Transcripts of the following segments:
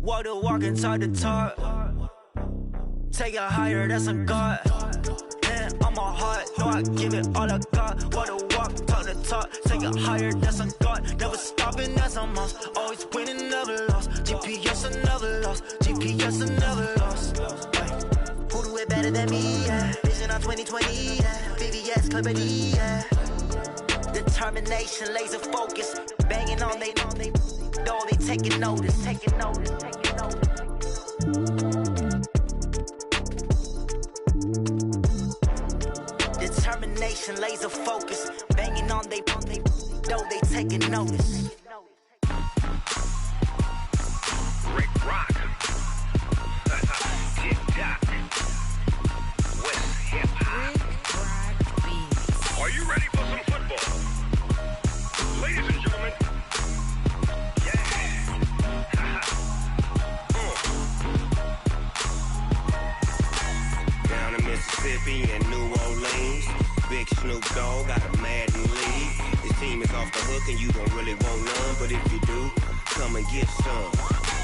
Walk the walk and talk the talk. Take it higher, that's a God. Man, on my heart, know I give it all I got. Walk the walk, talk the talk. Take it higher, that's a God. Never stopping, that's a must. Always winning, never lost. GPS, I never lost. GPS, I never lost. Who do it better than me, yeah? Vision on 2020, yeah. VVS, Clarity, yeah. Determination, laser focus. Banging on they know they taking notice, taking notice, taking notice. Determination, laser focus. Banging on they know they taking notice. Rick Rock. Tick-tock. West hip-hop. Are you ready for some football? Ladies and gentlemen. Yeah. Down in Mississippi and New Orleans, Big Snoop Dogg got a Madden league. His team is off the hook and you don't really want none, but if you do, come and get some.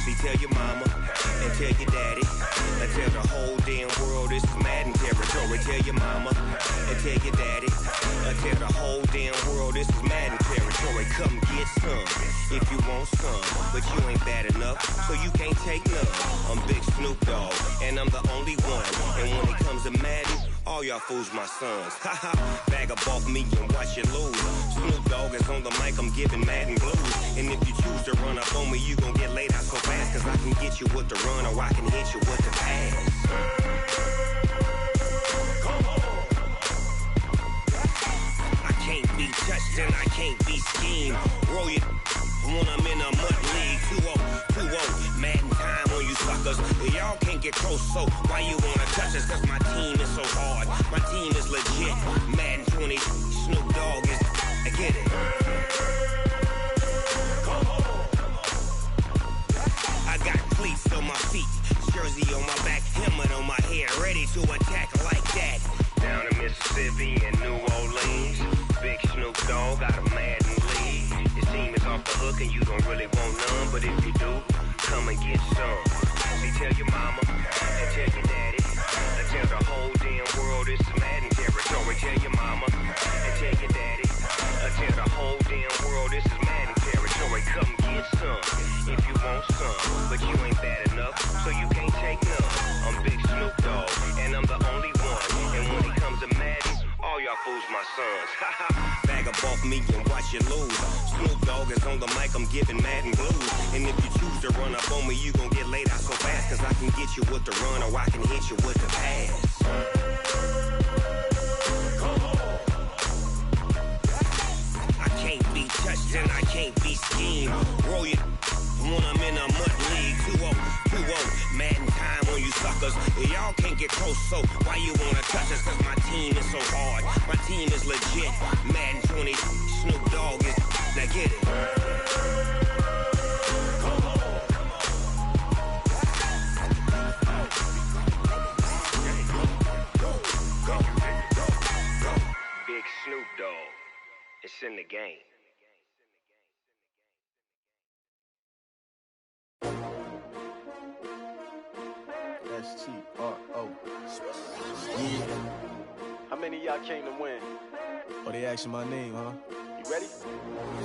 See, tell your mama and tell your daddy and tell the whole damn world this is Madden territory. Tell your mama and tell your daddy and tell the whole damn world this is Madden territory. Come get some if you want some, but you ain't bad enough, so you can't take none. I'm Big Snoop Dogg and I'm the only one. And when it comes to Madden, all y'all fools my sons. Haha, bag up off me and watch you lose. Snoop Dogg is on the mic, I'm giving Madden blues. And if you choose to run up on me, you gon' get laid out so fast. Cause I can get you with the run or I can hit you with the pass. I can't be touched and I can't be schemed. Roll it when I'm in a mud league. 2-0, Madden time on you suckers. Y'all can't get close, so why you wanna touch us? Cause my team is so hard, my team is legit. Madden 20, Snoop Dogg is, I get it. I got cleats on my feet, jersey on my back, helmet on my head, ready to attack like that. Down in Mississippi and New Orleans, Big Snoop Dogg got a Madden league. His team is off the hook and you don't really want none, but if you do, come and get some. See, tell your mama and tell your daddy and tell the whole damn world this is Madden territory. Tell your mama and tell your daddy and tell the whole damn world this is Madden territory. Come get some if you want some, but you ain't bad enough, so you can't take none. I'm Big Snoop Dogg and I'm the only one. And when it comes to Madden, all y'all fools my sons. Bag up off me and watch you lose. Snoop Dogg is on the mic, I'm giving Madden blues. And if you choose to run up on me, you gon' get laid out so fast. Cause I can get you with the run or I can hit you with the pass. I can't be touched and I can't be schemed. Roll it when I'm in a mud league. 2-0, Madden time on you suckers. Y'all can't get close, so why you wanna touch us? Cause my team is so hard, my team is legit. Madden 20, Snoop Dogg is, now get it. Big Snoop Dogg, it's in the game. S-T-R-O. Yeah. How many of y'all came to win? Oh, they asking my name, huh? You ready?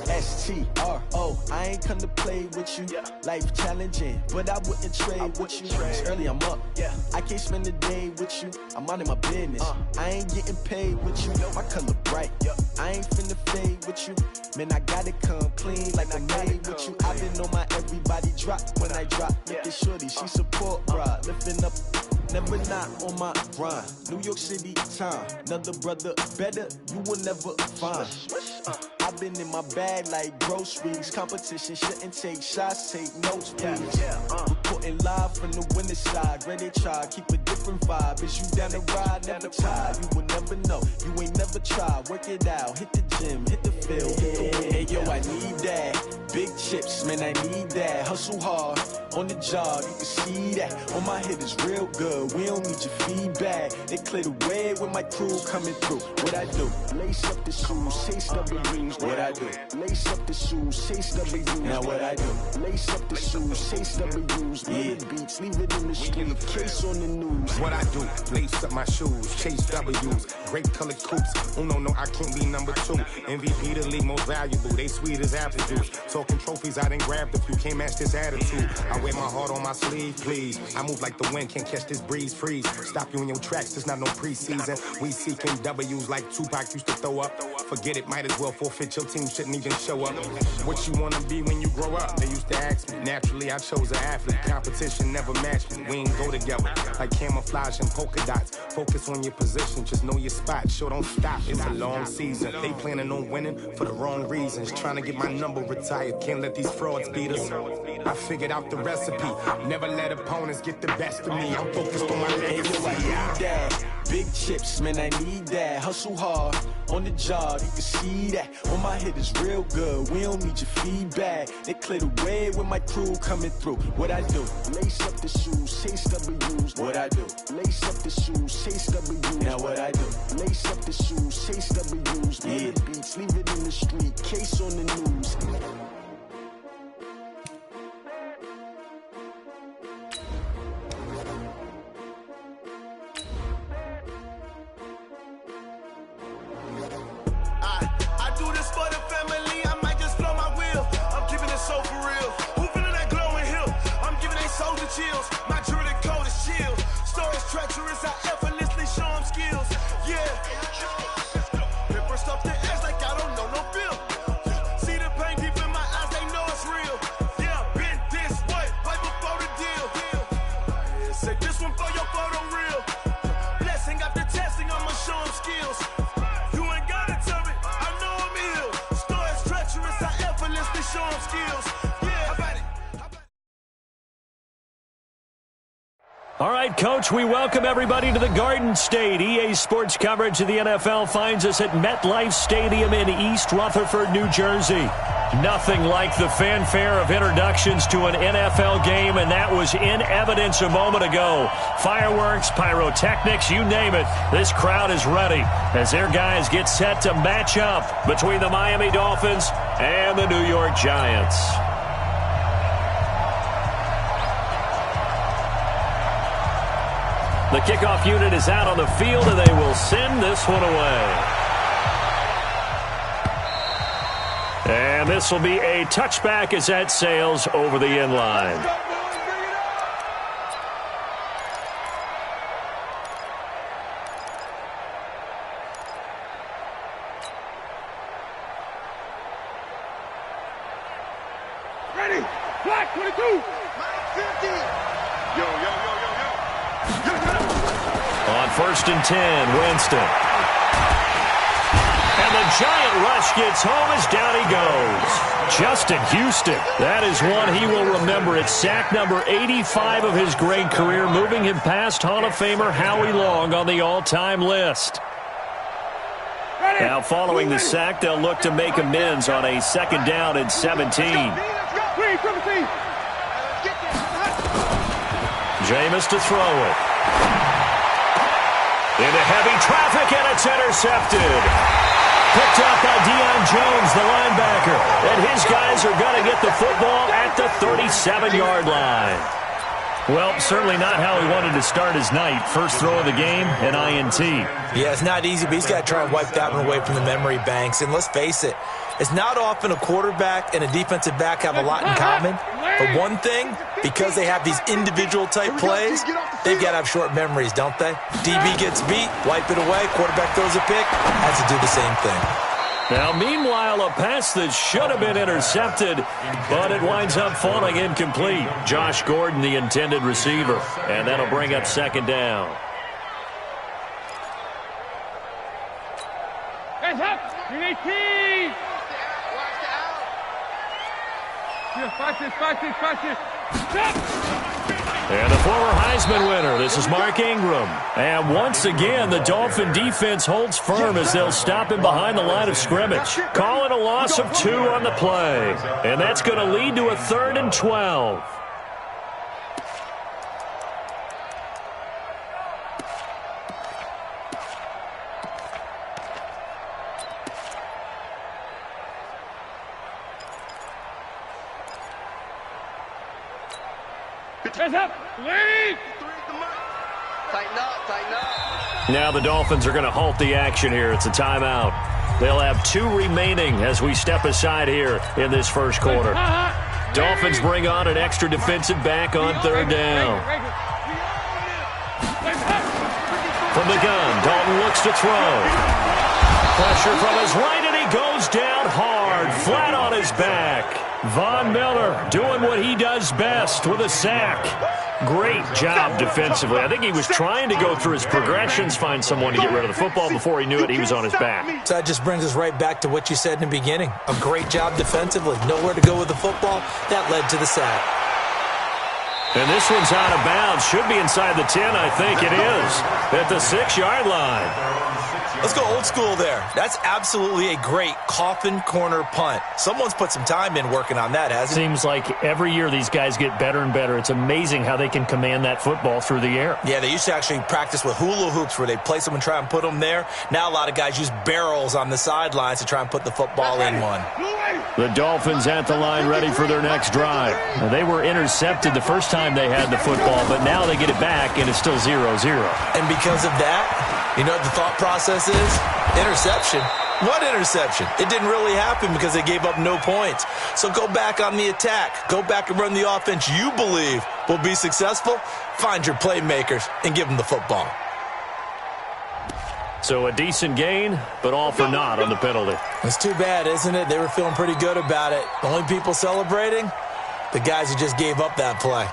S-T-R-O. I ain't come to play with you. Yeah. Life challenging, but I wouldn't trade with you. It's early, I'm up. Yeah. I can't spend the day with you. I'm out of my business. I ain't getting paid with you. My color bright. I ain't finna fade with you. Man, I gotta come clean like I made with you. I've been on my everybody drop when I drop. Look at shorty, she support, bruh. Lifting up, never not on my grind. New York City time, another brother better, you will never find. I've been in my bag like groceries. Competition shouldn't take shots, take notes, please. Reporting live from the winning side. Ready to try, keep a different vibe. Is you down the ride, never tired. You will never know. You ain't never tried, work it out, hit the gym, hit the field, hit the win. Hey yo, I need that. Big chips, man, I need that. Hustle hard, on the job, you can see that. On my hit is real good, we don't need your feedback. They clear the way with my crew coming through. What I do? Lace up the shoes, chase W's. What I do? Lace up the shoes, chase W's. Now what I do? Lace up the shoes, chase W's. Yeah. Beats, leave it in the street, case on the news. What I do? Lace up my shoes, chase W's. Great colored coops. Oh no, I can't be number 2. MVP the league most valuable. They sweet as apple juice. Talking trophies, I done grabbed a few. Can't match this attitude. I wear my heart on my sleeve, please. I move like the wind, can't catch this breeze. Freeze. Stop you in your tracks. There's not no preseason. We seeking W's like Tupac used to throw up. Forget it, might as well forfeit. Your team shouldn't even show up. What you wanna be when you grow up? They used to ask me. Naturally, I chose an athlete. Competition never matched me. We ain't go together like camouflage and polka dots. Focus on your position, just know your spot. Sure, don't stop. It's a long season. They planning on winning for the wrong reasons. Trying to get my number retired. Can't let these frauds beat us. I figured out the recipe. Never let opponents get the best of me. I'm focused on my legacy. I need that. Big chips, man, I need that. Hustle hard, on the job, you can see that. On my hit is real good, we don't need your feedback. They clear the way with my crew coming through. What I do? Lace up the shoes, chase W's. What I do? Lace up the shoes, chase W's. Now what I do? Lace up the shoes, chase W's. Yeah. Beats, leave it in the street, case on the news. Chills. My jewelry code is chill. Stories treacherous, I effortlessly show them skills. Yeah. Paper stuff the edge like I don't know no bill. See the pain deep in my eyes, they know it's real. Yeah, been this way, right before the deal. Yeah, say this one for your photo real. Blessing after testing, I'ma show them skills. You ain't gotta tell me, I know I'm ill. Stories treacherous, I effortlessly show them skills. All right, Coach, we welcome everybody to the Garden State. EA Sports coverage of the NFL finds us at MetLife Stadium in East Rutherford, New Jersey. Nothing like the fanfare of introductions to an NFL game, and that was in evidence a moment ago. Fireworks, pyrotechnics, you name it. This crowd is ready as their guys get set to match up between the Miami Dolphins and the New York Giants. The kickoff unit is out on the field, and they will send this one away. And this will be a touchback as that sails over the end line. Ready, black 22, 50. Yo. On 1st and 10, Winston. And the giant rush gets home as down he goes. Justin Houston. That is one he will remember. It's sack number 85 of his great career, moving him past Hall of Famer Howie Long on the all-time list. Now following the sack, they'll look to make amends on a 2nd down and 17. Jameis to throw it. Into heavy traffic, and it's intercepted. Picked up by Deion Jones, the linebacker. And his guys are going to get the football at the 37-yard line. Well, certainly not how he wanted to start his night. First throw of the game, an INT. Yeah, it's not easy, but he's got to try and wipe that one away from the memory banks. And let's face it, it's not often a quarterback and a defensive back have a lot in common. But one thing, because they have these individual-type plays, they've got to have short memories, don't they? DB gets beat, wipe it away, quarterback throws a pick, has to do the same thing. Now, meanwhile, a pass that should have been intercepted, but it winds up falling incomplete. Josh Gordon, the intended receiver, and that'll bring up 2nd down. Hands up! You're 18! Watch this. Stop! And the former Heisman winner, this is Mark Ingram. And once again, the Dolphin defense holds firm as they'll stop him behind the line of scrimmage. Calling a loss of 2 on the play. And that's going to lead to a 3rd and 12. Hands up. Lead. Tighten up, tighten up. Now the Dolphins are going to halt the action here. It's a timeout. They'll have 2 remaining as we step aside here in this first quarter. Dolphins bring on an extra defensive back on 3rd down. From the gun, Dalton looks to throw. Pressure from his right, and he goes down hard, flat on his back. Von Miller doing what he does best with a sack. Great job defensively. I think he was trying to go through his progressions, find someone to get rid of the football. Before he knew it, he was on his back. So that just brings us right back to what you said in the beginning. A great job defensively. Nowhere to go with the football. That led to the sack. And this one's out of bounds. Should be inside the 10, I think it is. At the 6-yard line. Let's go old school there. That's absolutely a great coffin corner punt. Someone's put some time in working on that, hasn't it? Seems like every year these guys get better and better. It's amazing how they can command that football through the air. Yeah, they used to actually practice with hula hoops where they place them and try and put them there. Now a lot of guys use barrels on the sidelines to try and put the football in one. The Dolphins at the line ready for their next drive. Now, they were intercepted the first time they had the football, but now they get it back, and it's still 0-0. And because of that, you know what the thought process is? Interception. What interception? It didn't really happen because they gave up no points. So go back on the attack. Go back and run the offense you believe will be successful. Find your playmakers and give them the football. So a decent gain, but all for naught on the penalty. It's too bad, isn't it? They were feeling pretty good about it. The only people celebrating? The guys who just gave up that play.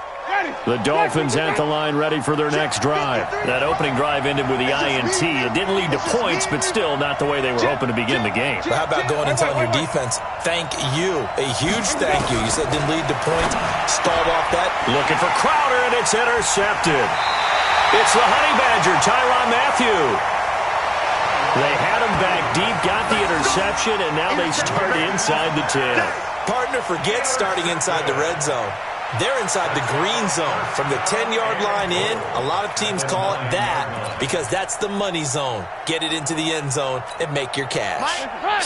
The Dolphins at the line ready for their next drive. That opening drive ended with the INT. It didn't lead to points, but still not the way they were hoping to begin the game. But how about going and telling your defense, thank you, a huge thank you. You said it didn't lead to points. Start off that. Looking for Crowder, and it's intercepted. It's the Honey Badger, Tyrann Mathieu. They had him back deep, got the interception, and now they start inside the 10. Partner forgets starting inside the red zone. They're inside the green zone. From the 10-yard line in, a lot of teams call it that because that's the money zone. Get it into the end zone and make your cash.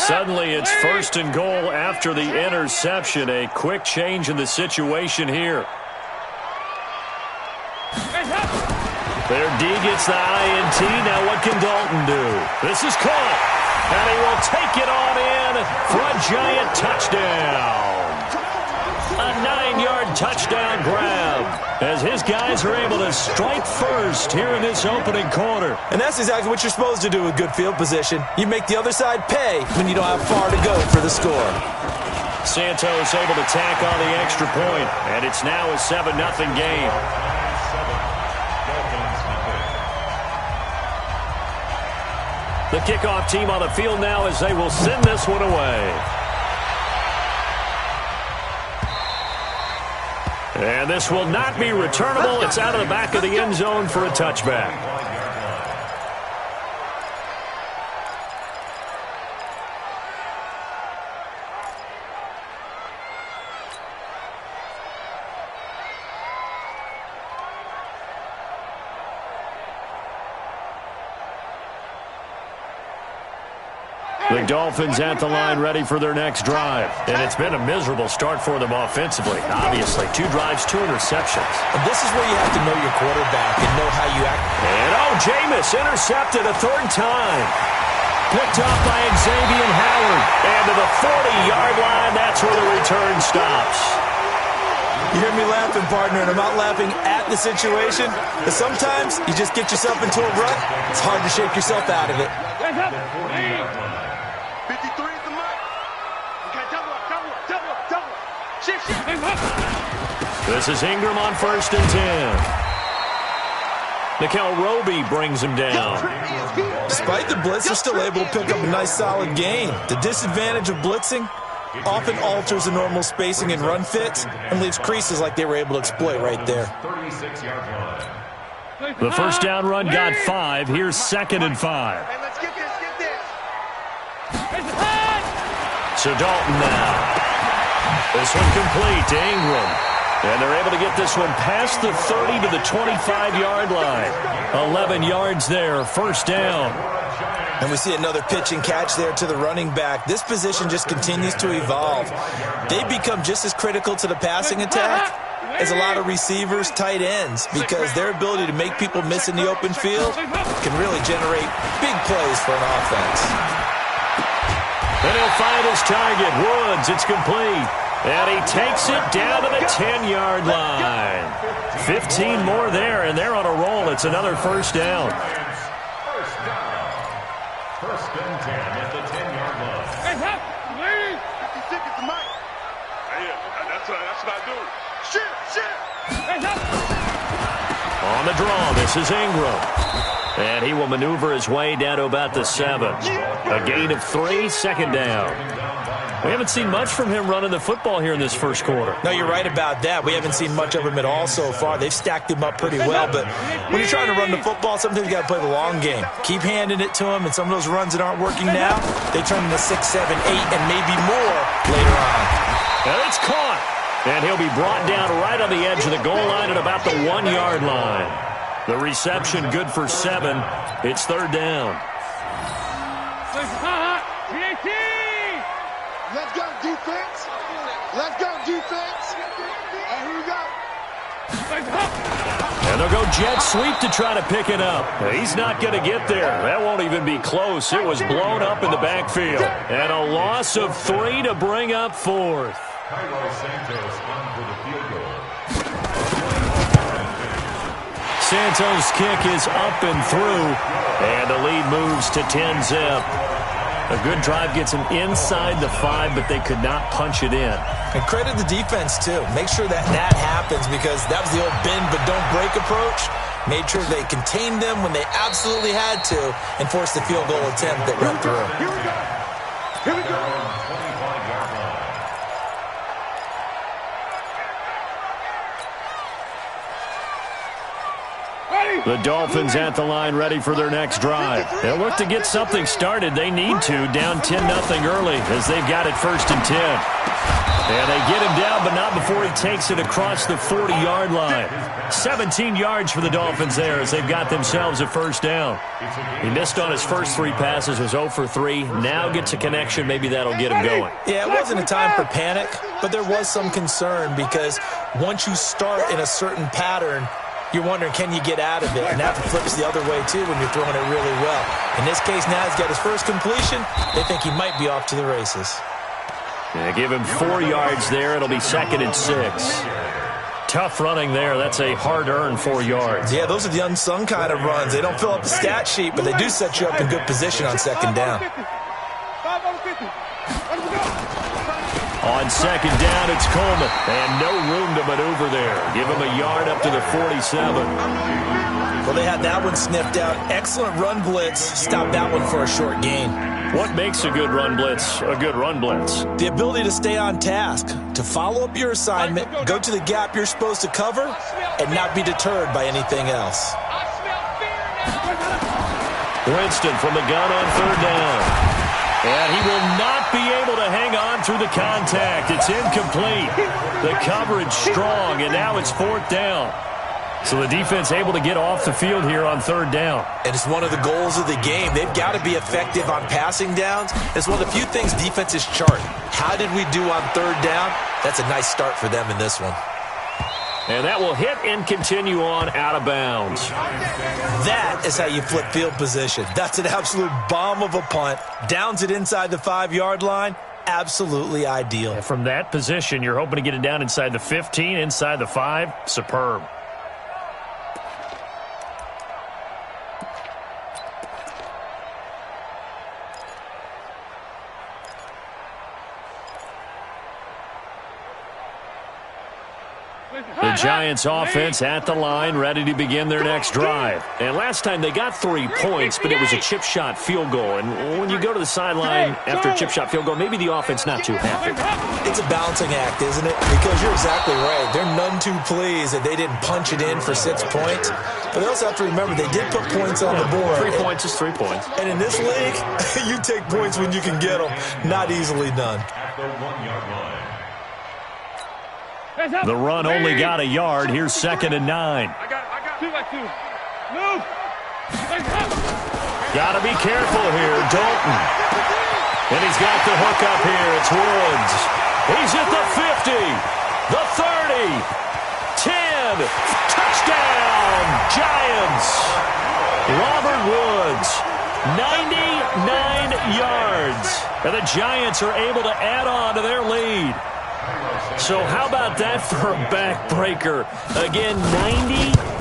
Suddenly it's 1st and goal after the interception. A quick change in the situation here. Their D gets the INT. Now what can Dalton do? This is caught. And he will take it on in for a giant touchdown. A 9-yard touchdown grab as his guys are able to strike first here in this opening quarter. And that's exactly what you're supposed to do with good field position. You make the other side pay when you don't have far to go for the score. Santos able to tack on the extra point, and it's now a 7-0 game. The kickoff team on the field now as they will send this one away. And this will not be returnable. It's out of the back of the end zone for a touchback. The Dolphins at the line ready for their next drive. And it's been a miserable start for them offensively. Obviously, 2 drives, 2 interceptions. And this is where you have to know your quarterback and know how you act. And Jameis intercepted a 3rd time. Picked off by Xavier Howard. And to the 40-yard line, that's where the return stops. You hear me laughing, partner, and I'm not laughing at the situation. But sometimes you just get yourself into a rut. It's hard to shake yourself out of it. This is Ingram on 1st and 10. Nickel Roby brings him down. Despite the blitz, they're still able to pick up a nice solid gain. The disadvantage of blitzing, often alters the normal spacing and run fits and leaves creases like they were able to exploit right there. The first down run got 5. Here's 2nd and 5. Hey, let's get this, get this. So Dalton now. This one complete to Ingram. And they're able to get this one past the 30 to the 25-yard line. 11 yards there, first down. And we see another pitch and catch there to the running back. This position just continues to evolve. They become just as critical to the passing attack as a lot of receivers, tight ends, because their ability to make people miss in the open field can really generate big plays for an offense. And he'll find his target, Woods. It's complete. And he takes it down to the 10-yard line. 15 more there, and they're on a roll. It's another first down. First and 10 at the 10-yard line. Hey, hop, lady. 56 is the mic. That's what I do. Shit. Hey, hop. On the draw, this is Ingram. And he will maneuver his way down to about the 7. A gain of 3, second down. We haven't seen much from him running the football here in this first quarter. No, you're right about that. We haven't seen much of him at all so far. They've stacked him up pretty well, but when you're trying to run the football, sometimes you got to play the long game. Keep handing it to him, and some of those runs that aren't working now, they turn into 6, 7, 8, and maybe more later on. And it's caught. And he'll be brought down right on the edge of the goal line at about the 1-yard line. The reception good for 7. It's third down. Let's go, defense. Let's go, defense. And here we go. And they'll go jet sweep to try to pick it up. He's not going to get there. That won't even be close. It was blown up in the backfield. And a loss of 3 to bring up 4th. Santos' kick is up and through. And the lead moves to 10-zip. A good drive gets them inside the 5, but they could not punch it in. And credit the defense, too. Make sure that happens, because that was the old bend but don't break approach. Made sure they contained them when they absolutely had to and forced the field goal attempt that went through. Here we go. Here we go. The Dolphins at the line ready for their next drive. They'll look to get something started. They need to, down 10-0 early as they've got it first and 10. And they get him down, but not before he takes it across the 40-yard line. 17 yards for the Dolphins there as they've got themselves a first down. He missed on his first 3 passes, was 0 for 3. Now gets a connection. Maybe that'll get him going. Yeah, it wasn't a time for panic, but there was some concern because once you start in a certain pattern, you're wondering, can you get out of it? And that flips the other way, too, when you're throwing it really well. In this case, now he's got his first completion. They think he might be off to the races. Yeah, give him 4 yards there. It'll be 2nd and 6. Tough running there. That's a hard-earned 4 yards. Yeah, those are the unsung kind of runs. They don't fill up the stat sheet, but they do set you up in good position on second down. On second down, it's Coleman. And no room to maneuver there. Give him a yard up to the 47. Well, they had that one sniffed out. Excellent run blitz. Stop that one for a short gain. What makes a good run blitz a good run blitz? The ability to stay on task, to follow up your assignment, go to the gap you're supposed to cover, and not be deterred by anything else. Winston from the gun on third down. And he will not be able to hang on through the contact. It's incomplete. The coverage strong, and now it's 4th down. So the defense able to get off the field here on third down. And it's one of the goals of the game. They've got to be effective on passing downs. It's one of the few things defenses chart. How did we do on third down? That's a nice start for them in this one. And that will hit and continue on out of bounds. That is how you flip field position. That's an absolute bomb of a punt. Downs it inside the 5-yard line. Absolutely ideal. And from that position, you're hoping to get it down inside the 15, inside the 5. Superb. The Giants offense at the line, ready to begin their next drive. And last time they got 3 points, but it was a chip shot field goal. And when you go to the sideline after a chip shot field goal, maybe the offense not too happy. It's a balancing act, isn't it? Because you're exactly right. They're none too pleased that they didn't punch it in for 6 points. But they also have to remember they did put points on the board. 3 points is 3 points. And in this league, you take points when you can get them. Not easily done. At the 1-yard line. The run only got a yard. Here's 2nd and 9. I got 2 Move. Got to be careful here. Dalton. And he's got the hook up here. It's Woods. He's at the 50. The 30. 10. Touchdown. Giants. Robert Woods. 99 yards. And the Giants are able to add on to their lead. So how about that for a backbreaker? Again,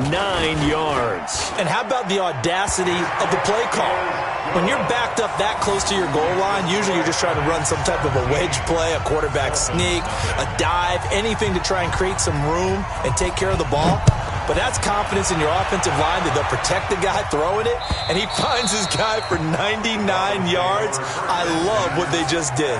99 yards. And how about the audacity of the play call? When you're backed up that close to your goal line, usually you're just trying to run some type of a wedge play, a quarterback sneak, a dive, anything to try and create some room and take care of the ball. But that's confidence in your offensive line that they'll protect the guy throwing it, and he finds his guy for 99 yards. I love what they just did.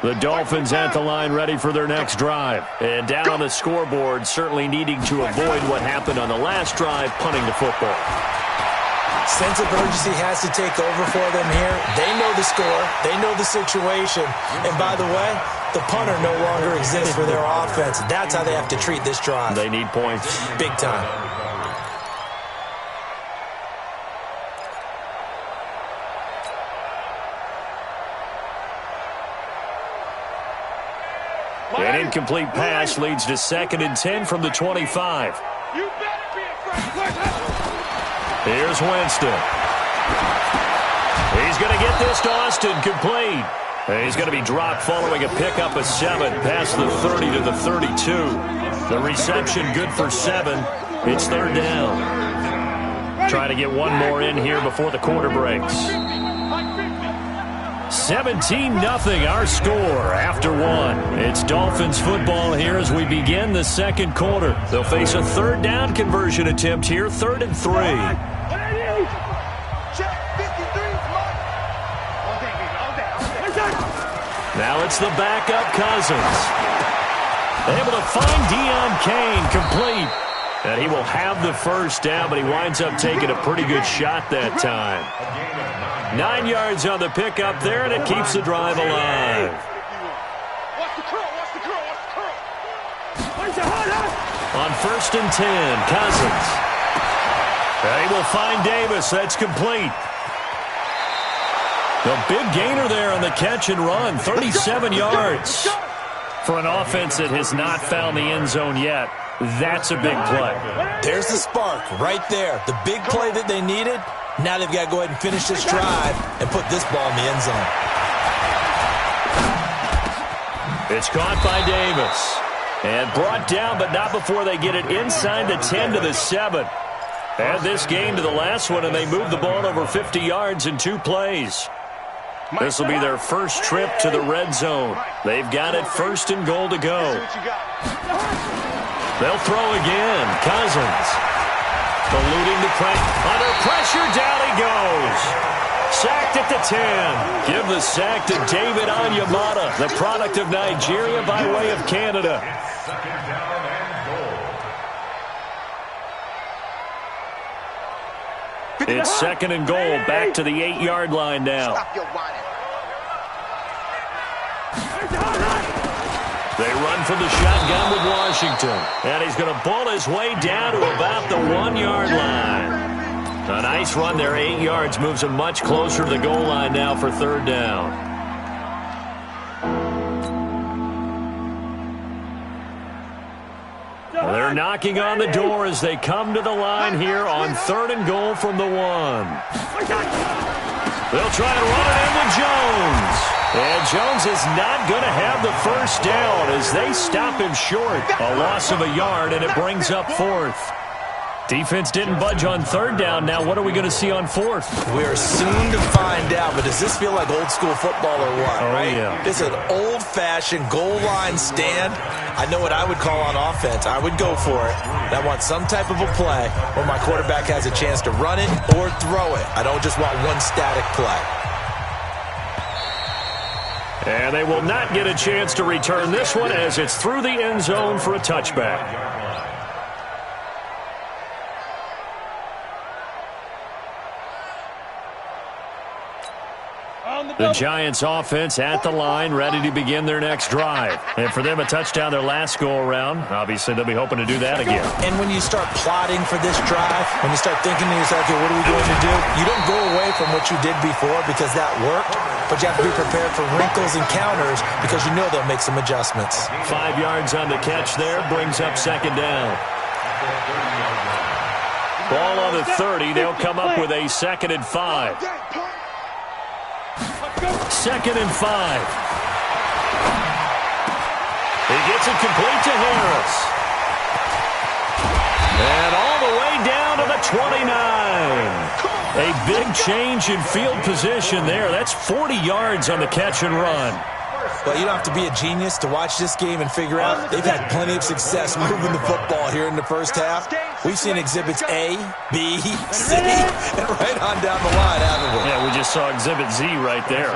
The Dolphins at the line ready for their next drive. And down on the scoreboard, certainly needing to avoid what happened on the last drive, punting the football. Sense of urgency has to take over for them here. They know the score. They know the situation. And by the way, the punter no longer exists for their offense. That's how they have to treat this drive. They need points. Big time. An incomplete pass leads to 2nd and 10 from the 25. You better be afraid. Here's Winston. He's going to get this to Austin complete. He's going to be dropped following a pickup of 7 past the 30 to the 32. The reception good for 7. It's 3rd down. Trying to get one more in here before the quarter breaks. 17-0 our score after 1. It's Dolphins football here as we begin the 2nd quarter. They'll face a 3rd down conversion attempt here, 3rd and 3. Now it's the backup Cousins. Able to find Deion Kane complete. And he will have the 1st down, but he winds up taking a pretty good shot that time. 9 yards on the pickup there, and it keeps the drive alive. On 1st and 10, Cousins. They will find Davis. That's complete. The big gainer there on the catch and run, 37 yards. For an offense that has not found the end zone yet, that's a big play. There's the spark right there. The big play that they needed. Now they've got to go ahead and finish this drive and put this ball in the end zone. It's caught by Davis. And brought down, but not before they get it inside the 10 to the 7. Add this game to the last one, and they move the ball over 50 yards in 2 plays. This will be their first trip to the red zone. They've got it 1st and goal to go. They'll throw again. Cousins. Eluding the pressure. Under pressure, down he goes. Sacked at the 10. Give the sack to David Onyemata, the product of Nigeria by way of Canada. It's 2nd and goal, back to the 8-yard line now. They run from the shotgun with Washington. And he's going to pull his way down to about the 1-yard line. A nice run there, 8 yards, moves him much closer to the goal line now for 3rd down. They're knocking on the door as they come to the line here on 3rd and goal from the 1. They'll try to run it in with Jones. And Jones is not going to have the 1st down as they stop him short. A loss of a yard, and it brings up 4th. Defense didn't budge on third down. Now what are we going to see on fourth? We're soon to find out, but does this feel like old school football or what, right? Yeah. This is an old-fashioned goal line stand. I know what I would call on offense. I would go for it. I want some type of a play where my quarterback has a chance to run it or throw it. I don't just want one static play. And they will not get a chance to return this one as it's through the end zone for a touchback. The Giants offense at the line, ready to begin their next drive. And for them, a touchdown their last go-around. Obviously, they'll be hoping to do that again. And when you start plotting for this drive, when you start thinking to yourself, okay, what are we going to do? You don't go away from what you did before because that worked, but you have to be prepared for wrinkles and counters because you know they'll make some adjustments. 5 yards on the catch there, brings up second down. Ball on the 30. They'll come up with a 2nd and 5. 2nd and 5. He gets it complete to Harris. And all the way down to the 29. A big change in field position there. That's 40 yards on the catch and run. Well, you don't have to be a genius to watch this game and figure out they've had plenty of success moving the football here in the first half. We've seen exhibits A, B, C, and right on down the line, haven't we? Yeah, we just saw exhibit Z right there.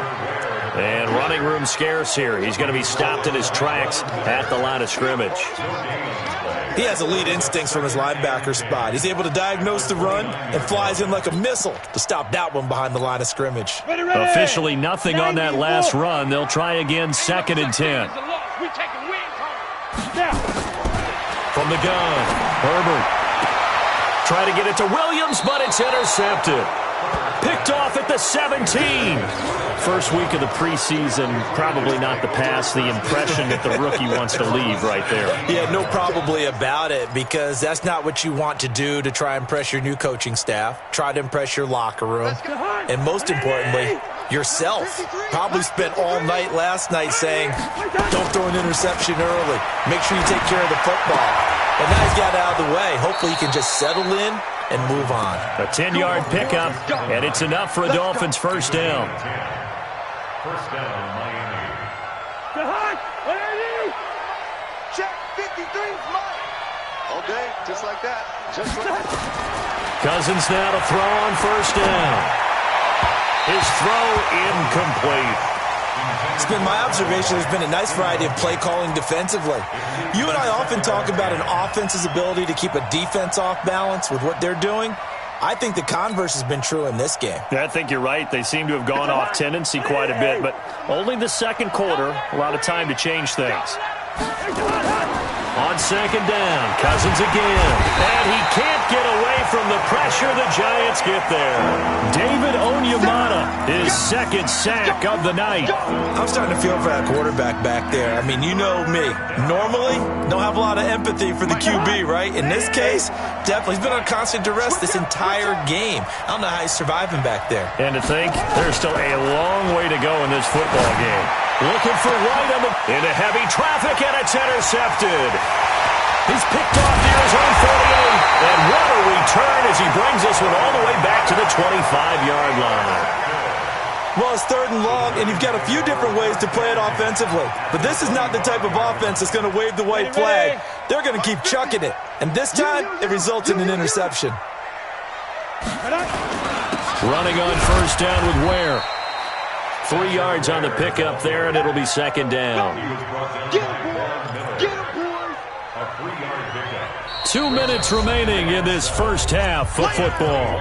And running room scarce here. He's going to be stopped in his tracks at the line of scrimmage. He has elite instincts from his linebacker spot. He's able to diagnose the run and flies in like a missile to stop that one behind the line of scrimmage. Officially nothing on that last run. They'll try again, 2nd and 10. From the gun, Herbert. Try to get it to Williams, but it's intercepted. Picked off at the 17. First week of the preseason, probably not the pass, the impression that the rookie wants to leave right there. Yeah, no probably about it, because that's not what you want to do to try and impress your new coaching staff, try to impress your locker room, and most importantly, yourself. Probably spent all night last night saying, don't throw an interception early. Make sure you take care of the football. But now he's got it out of the way. Hopefully he can just settle in and move on. A 10-yard pickup, and it's enough for a Dolphins first down. First down, Miami. Check 53's mine. All day, just like that. Just like that. Cousins now to throw on first down. His throw incomplete. It's been my observation there's been a nice variety of play calling defensively. You and I often talk about an offense's ability to keep a defense off balance with what they're doing. I think the converse has been true in this game. I think you're right. They seem to have gone off tendency quite a bit, but only the second quarter, a lot of time to change things. On second down, Cousins again. And he can't get away from the pressure. The Giants get there. David Onyemata, his second sack of the night. I'm starting to feel for that quarterback back there. I mean, you know me. Normally, don't have a lot of empathy for the QB, right? In this case, definitely. He's been on constant duress this entire game. I don't know how he's surviving back there. And to think, there's still a long way to go in this football game. Looking for White into heavy traffic, and it's intercepted. He's picked off near his own 48. And what a return as he brings this one all the way back to the 25-yard line. Well, it's 3rd and long, and you've got a few different ways to play it offensively. But this is not the type of offense that's going to wave the white flag. They're going to keep chucking it. And this time, it results in an interception. Running on first down with Ware. 3 yards on the pickup there, and it'll be second down. 2 minutes remaining in this first half of football.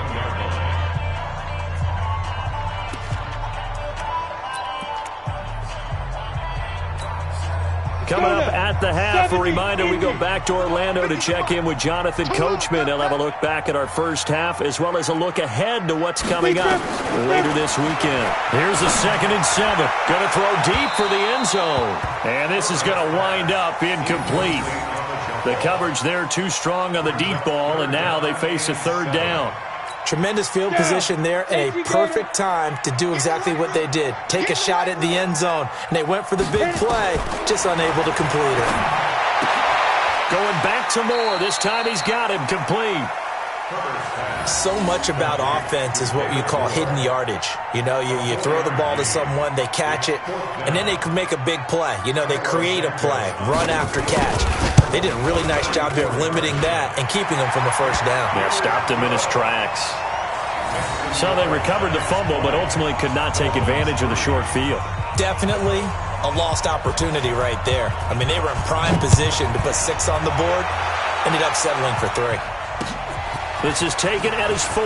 Coming up at the half, a reminder, we go back to Orlando to check in with Jonathan Coachman. He'll have a look back at our first half as well as a look ahead to what's coming up later this weekend. Here's a 2nd and 7. Going to throw deep for the end zone. And this is going to wind up incomplete. The coverage there too strong on the deep ball, and now they face a 3rd down. Tremendous field position there and a perfect time to do exactly what they did. Take a shot at the end zone. And they went for the big play, just unable to complete it. Going back to Moore. This time he's got him complete. So much about offense is what you call hidden yardage. You know, you throw the ball to someone, they catch it, and then they can make a big play. You know, they create a play, run after catch. They did a really nice job here of limiting that and keeping him from the first down. Yeah, stopped him in his tracks. So they recovered the fumble, but ultimately could not take advantage of the short field. Definitely a lost opportunity right there. I mean, they were in prime position to put 6 on the board, ended up settling for 3. This is taken at his 4.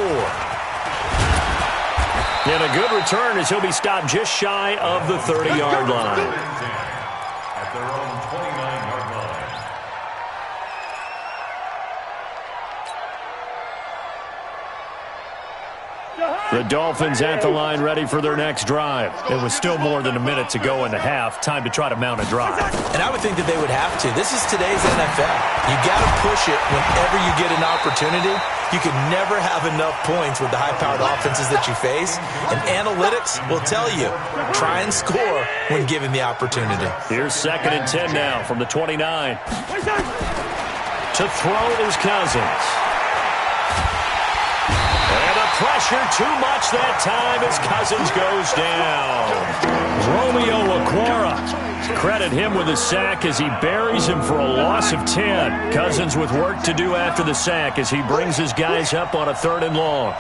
And a good return as he'll be stopped just shy of the 30-yard line. At their own 29-yard line. The Dolphins at the line, ready for their next drive. It was still more than a minute to go in the half. Time to try to mount a drive. And I would think that they would have to. This is today's NFL. You got to push it whenever you get an opportunity. You can never have enough points with the high-powered offenses that you face. And analytics will tell you, try and score when given the opportunity. Here's 2nd and 10 now from the 29. To throw is Cousins. And the pressure too much that time as Cousins goes down. Romeo Okwara. Credit him with a sack as he buries him for a loss of 10. Cousins with work to do after the sack as he brings his guys up on a 3rd and long.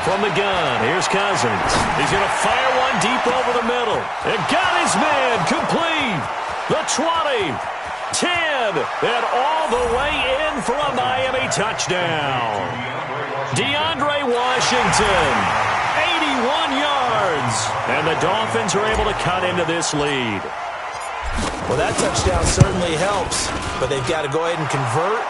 From the gun, here's Cousins. He's going to fire one deep over the middle. And got his man complete. The 20, 10, and all the way in for a Miami touchdown. DeAndre Washington, 81 yards, and the Dolphins are able to cut into this lead. Well, that touchdown certainly helps, but they've got to go ahead and convert,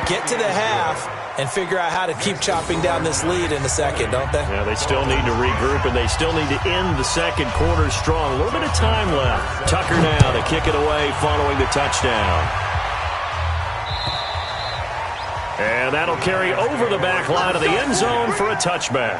get to the half, and figure out how to keep chopping down this lead in the second, don't they? Yeah, they still need to regroup, and they still need to end the second quarter strong. A little bit of time left. Tucker now to kick it away following the touchdown. And that'll carry over the back line of the end zone for a touchback.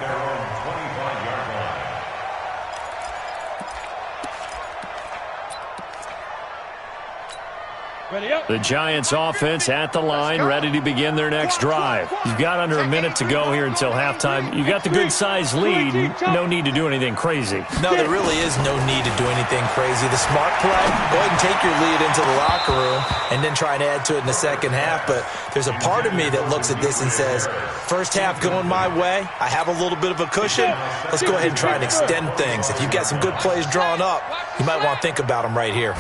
The Giants offense at the line, ready to begin their next drive. You've got under a minute to go here until halftime. You got the good-sized lead. No need to do anything crazy. No, there really is no need to do anything crazy. The smart play, go ahead and take your lead into the locker room and then try and add to it in the second half. But there's a part of me that looks at this and says, first half going my way, I have a little bit of a cushion. Let's go ahead and try and extend things. If you've got some good plays drawn up, you might want to think about them right here.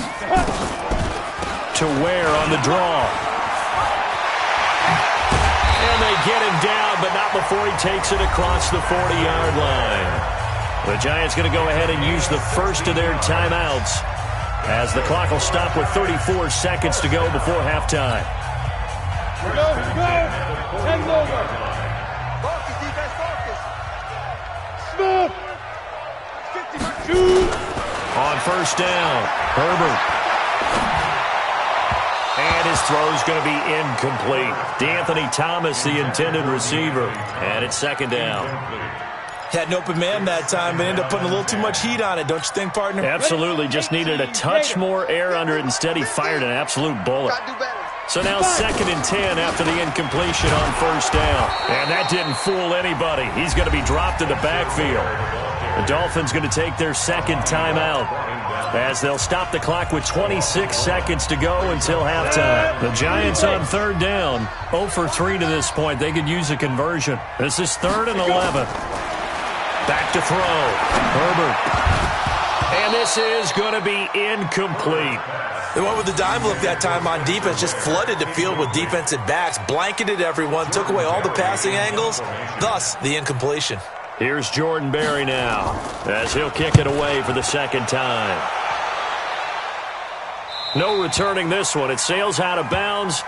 To Ware on the draw. And they get him down, but not before he takes it across the 40-yard line. The Giants going to go ahead and use the first of their timeouts as the clock will stop with 34 seconds to go before halftime. On first down, Herbert. And his throw's going to be incomplete. DeAnthony Thomas, the intended receiver. And it's 2nd down. Had an open man that time, but ended up putting a little too much heat on it, don't you think, partner? Absolutely. Just needed a touch more air under it. Instead, he fired an absolute bullet. So now 2nd and 10 after the incompletion on first down. And that didn't fool anybody. He's going to be dropped in the backfield. The Dolphins going to take their second timeout as they'll stop the clock with 26 seconds to go until halftime. The Giants on 3rd down, 0 for 3 to this point. They could use a conversion. This is 3rd and 11. Back to throw. Herbert. And this is going to be incomplete. They went with the dime look that time on defense, just flooded the field with defensive backs, blanketed everyone, took away all the passing angles, thus the incompletion. Here's Jordan Berry now as he'll kick it away for the second time. No returning this one. It sails out of bounds,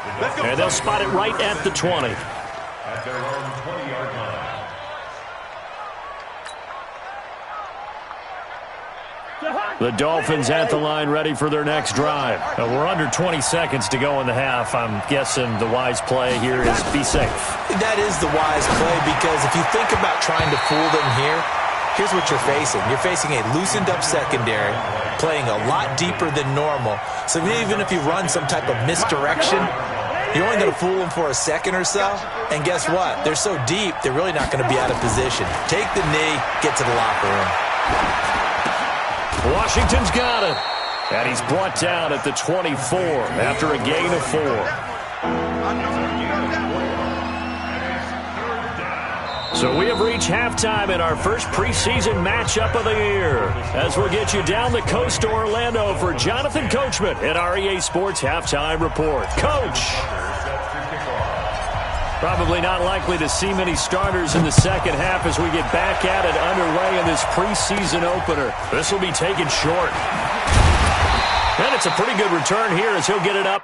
and they'll spot it right at the 20. At their own 20-yard line. The Dolphins at the line ready for their next drive. We're under 20 seconds to go in the half. I'm guessing the wise play here is be safe. That is the wise play because if you think about trying to fool them here, here's what you're facing. You're facing a loosened up secondary, playing a lot deeper than normal. So even if you run some type of misdirection, You're only going to fool them for a second or so, and guess what? They're so deep, they're really not going to be out of position. Take the knee, get to the locker room. Washington's got it. And he's brought down at the 24 after a gain of 4. So we have reached halftime in our first preseason matchup of the year. As we'll get you down the coast to Orlando for Jonathan Coachman at our EA Sports Halftime Report. Coach! Probably not likely to see many starters in the second half as we get back at it underway in this preseason opener. This will be taken short. And it's a pretty good return here as he'll get it up.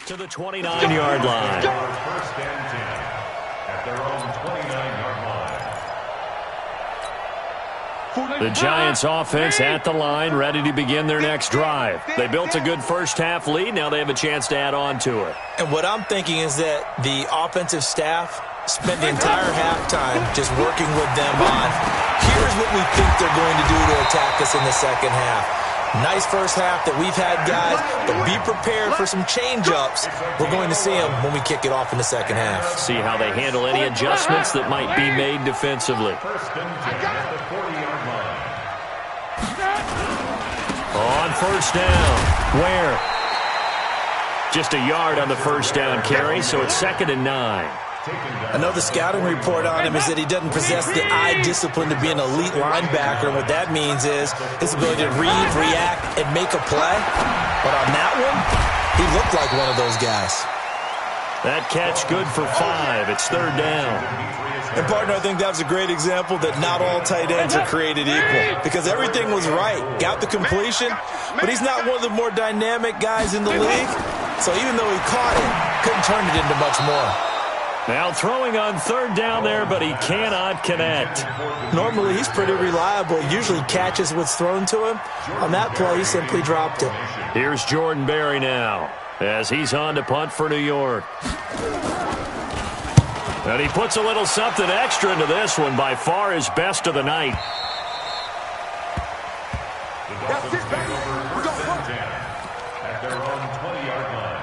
To the 29-yard line. First and 10 at their own 29-yard line. The Giants offense at the line, ready to begin their next drive. They built a good first-half lead. Now they have a chance to add on to it. And what I'm thinking is that the offensive staff spent the entire halftime just working with them on, here's what we think they're going to do to attack us in the second half. Nice first half that we've had, guys, but be prepared for some change-ups. We're going to see them when we kick it off in the second half. See how they handle any adjustments that might be made defensively. First and 10 at the 40-yard line. On first down, Ware. Just a yard on the first down carry, so it's 2nd and 9. I know the scouting report on him is that he doesn't possess the eye discipline to be an elite linebacker, and what that means is his ability to read, react, and make a play. But on that one, he looked like one of those guys. That catch good for 5. It's 3rd down. And, partner, I think that was a great example that not all tight ends are created equal, because everything was right. Got the completion, but he's not one of the more dynamic guys in the league. So even though he caught it, couldn't turn it into much more. Now throwing on 3rd down there, but he cannot connect. Normally, he's pretty reliable. Usually catches what's thrown to him. On that play, he simply dropped it. Here's Jordan Berry now as he's on to punt for New York. And he puts a little something extra into this one, by far his best of the night. The Dolphins take over 1st and 10 at their own 20-yard line.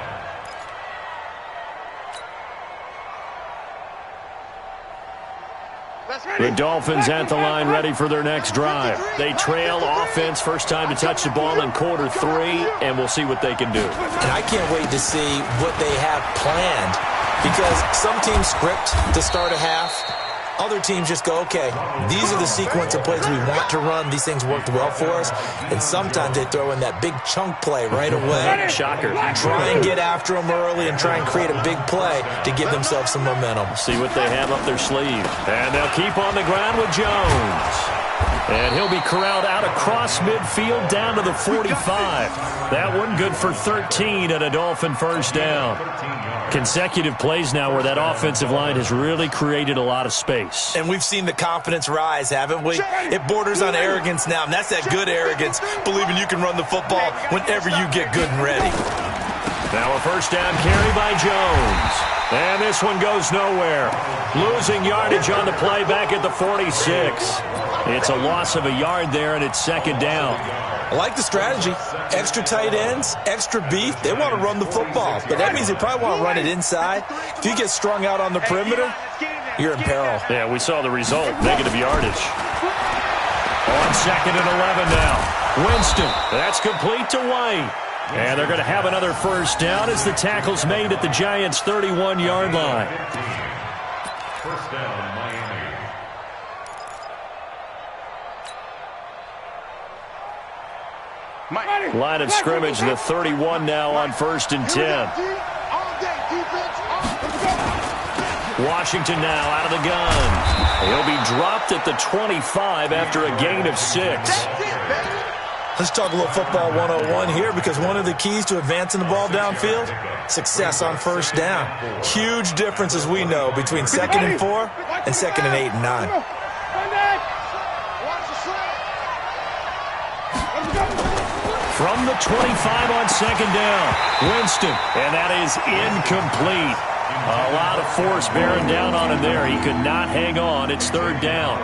The Dolphins at the line, ready for their next drive. They trail offense, first time to touch the ball in quarter 3, and we'll see what they can do. And I can't wait to see what they have planned, because some teams script to start a half. Other teams just go, okay, these are the sequence of plays we want to run. These things worked well for us. And sometimes they throw in that big chunk play right away. Shocker. Try and get after them early and try and create a big play to give themselves some momentum. See what they have up their sleeve. And they'll keep on the ground with Jones. And he'll be corralled out across midfield down to the 45. That one good for 13 and a Dolphin first down. Consecutive plays now where that offensive line has really created a lot of space. And we've seen the confidence rise, haven't we? It borders on arrogance now, and that's that good arrogance, believing you can run the football whenever you get good and ready. Now a first down carry by Jones. And this one goes nowhere. Losing yardage on the play back at the 46. It's a loss of a yard there, and it's 2nd down. I like the strategy. Extra tight ends, extra beef. They want to run the football, but that means they probably want to run it inside. If you get strung out on the perimeter, you're in peril. Yeah, we saw the result, negative yardage. On 2nd and 11 now. Winston, that's complete to White. And they're going to have another first down as the tackle's made at the Giants' 31-yard line. First down, Miami. Line of scrimmage, the 31 now on 1st and 10. Washington now out of the gun. He'll be dropped at the 25 after a gain of 6. Let's talk a little football 101 here, because one of the keys to advancing the ball downfield, success on 1st down. Huge difference, as we know, between 2nd and 4 and 2nd and 8 and 9. From the 25 on 2nd down, Winston, and that is incomplete. A lot of force bearing down on him there. He could not hang on. It's 3rd down.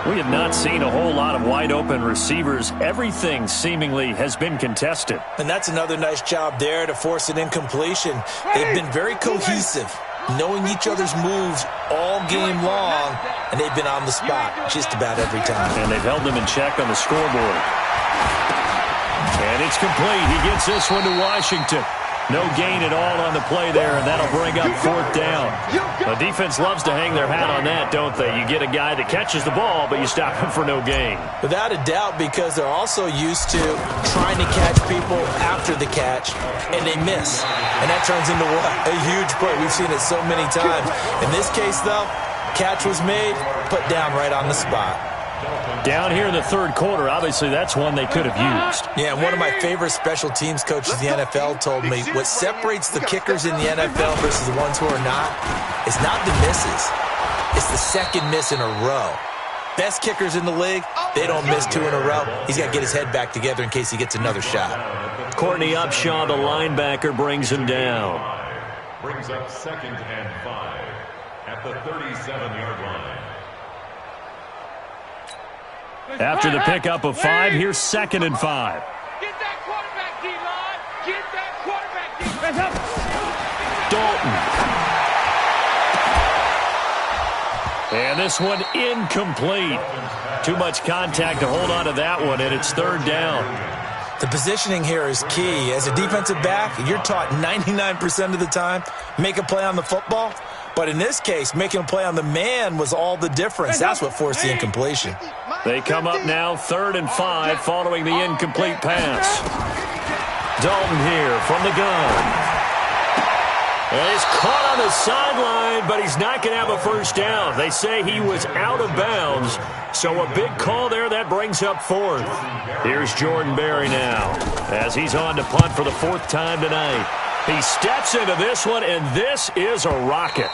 We have not seen a whole lot of wide-open receivers. Everything seemingly has been contested. And that's another nice job there to force an incompletion. They've been very cohesive, knowing each other's moves all game long, and they've been on the spot just about every time. And they've held them in check on the scoreboard. And it's complete. He gets this one to Washington. No gain at all on the play there, and that'll bring up 4th down. The defense loves to hang their hat on that, don't they? You get a guy that catches the ball, but you stop him for no gain. Without a doubt, because they're also used to trying to catch people after the catch, and they miss. And that turns into what? A huge play. We've seen it so many times. In this case, though, catch was made, put down right on the spot. Down here in the 3rd quarter, obviously that's one they could have used. Yeah, one of my favorite special teams coaches in the NFL told me what separates the kickers in the NFL versus the ones who are not is not the misses. It's the 2nd miss in a row. Best kickers in the league, they don't miss 2 in a row. He's got to get his head back together in case he gets another shot. Courtney Upshaw, the linebacker, brings him down. Brings up 2nd and 5 at the 37-yard line. After the pickup of 5, here's 2nd and 5. Get that quarterback, D-line. Get that quarterback, Dalton. And this one incomplete. Too much contact to hold on to that one, and it's 3rd down. The positioning here is key. As a defensive back, you're taught 99% of the time, make a play on the football. But in this case, making a play on the man was all the difference. That's what forced the incompletion. They come up now 3rd and 5 following the incomplete pass. Dalton here from the gun. And he's caught on the sideline, but he's not going to have a 1st down. They say he was out of bounds, so a big call there that brings up 4th. Here's Jordan Berry now as he's on to punt for the 4th time tonight. He steps into this one, and this is a rocket.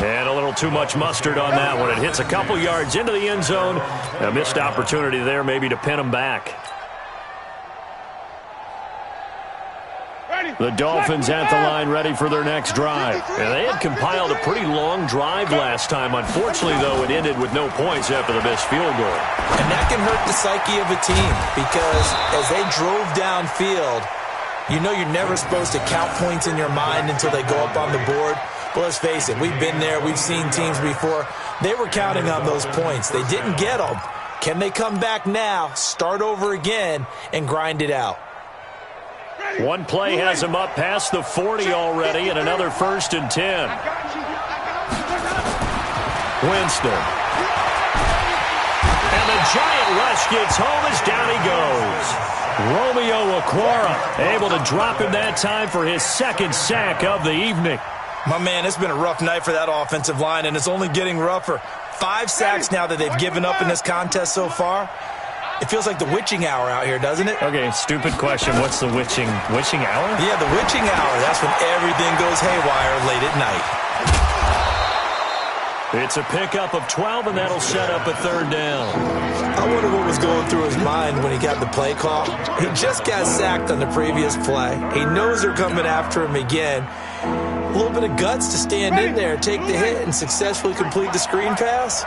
And a little too much mustard on that one. It hits a couple yards into the end zone. A missed opportunity there maybe to pin him back. The Dolphins at the line ready for their next drive. And they had compiled a pretty long drive last time. Unfortunately, though, it ended with no points after the missed field goal. And that can hurt the psyche of a team because as they drove downfield, you know you're never supposed to count points in your mind until they go up on the board. But let's face it, we've been there. We've seen teams before. They were counting on those points. They didn't get them. Can they come back now, start over again, and grind it out? One play has him up past the 40 already, and another 1st and 10. Winston. And the giant rush gets home as down he goes. Romeo Okwara able to drop him that time for his 2nd sack of the evening. My man, it's been a rough night for that offensive line, and it's only getting rougher. 5 sacks now that they've given up in this contest so far. It feels like the witching hour out here, doesn't it? Okay, stupid question. What's the witching hour? Yeah, the witching hour. That's when everything goes haywire late at night. It's a pickup of 12, and that'll set up a 3rd down. I wonder what was going through his mind when he got the play call. He just got sacked on the previous play. He knows they're coming after him again. A little bit of guts to stand in there, take the hit, and successfully complete the screen pass.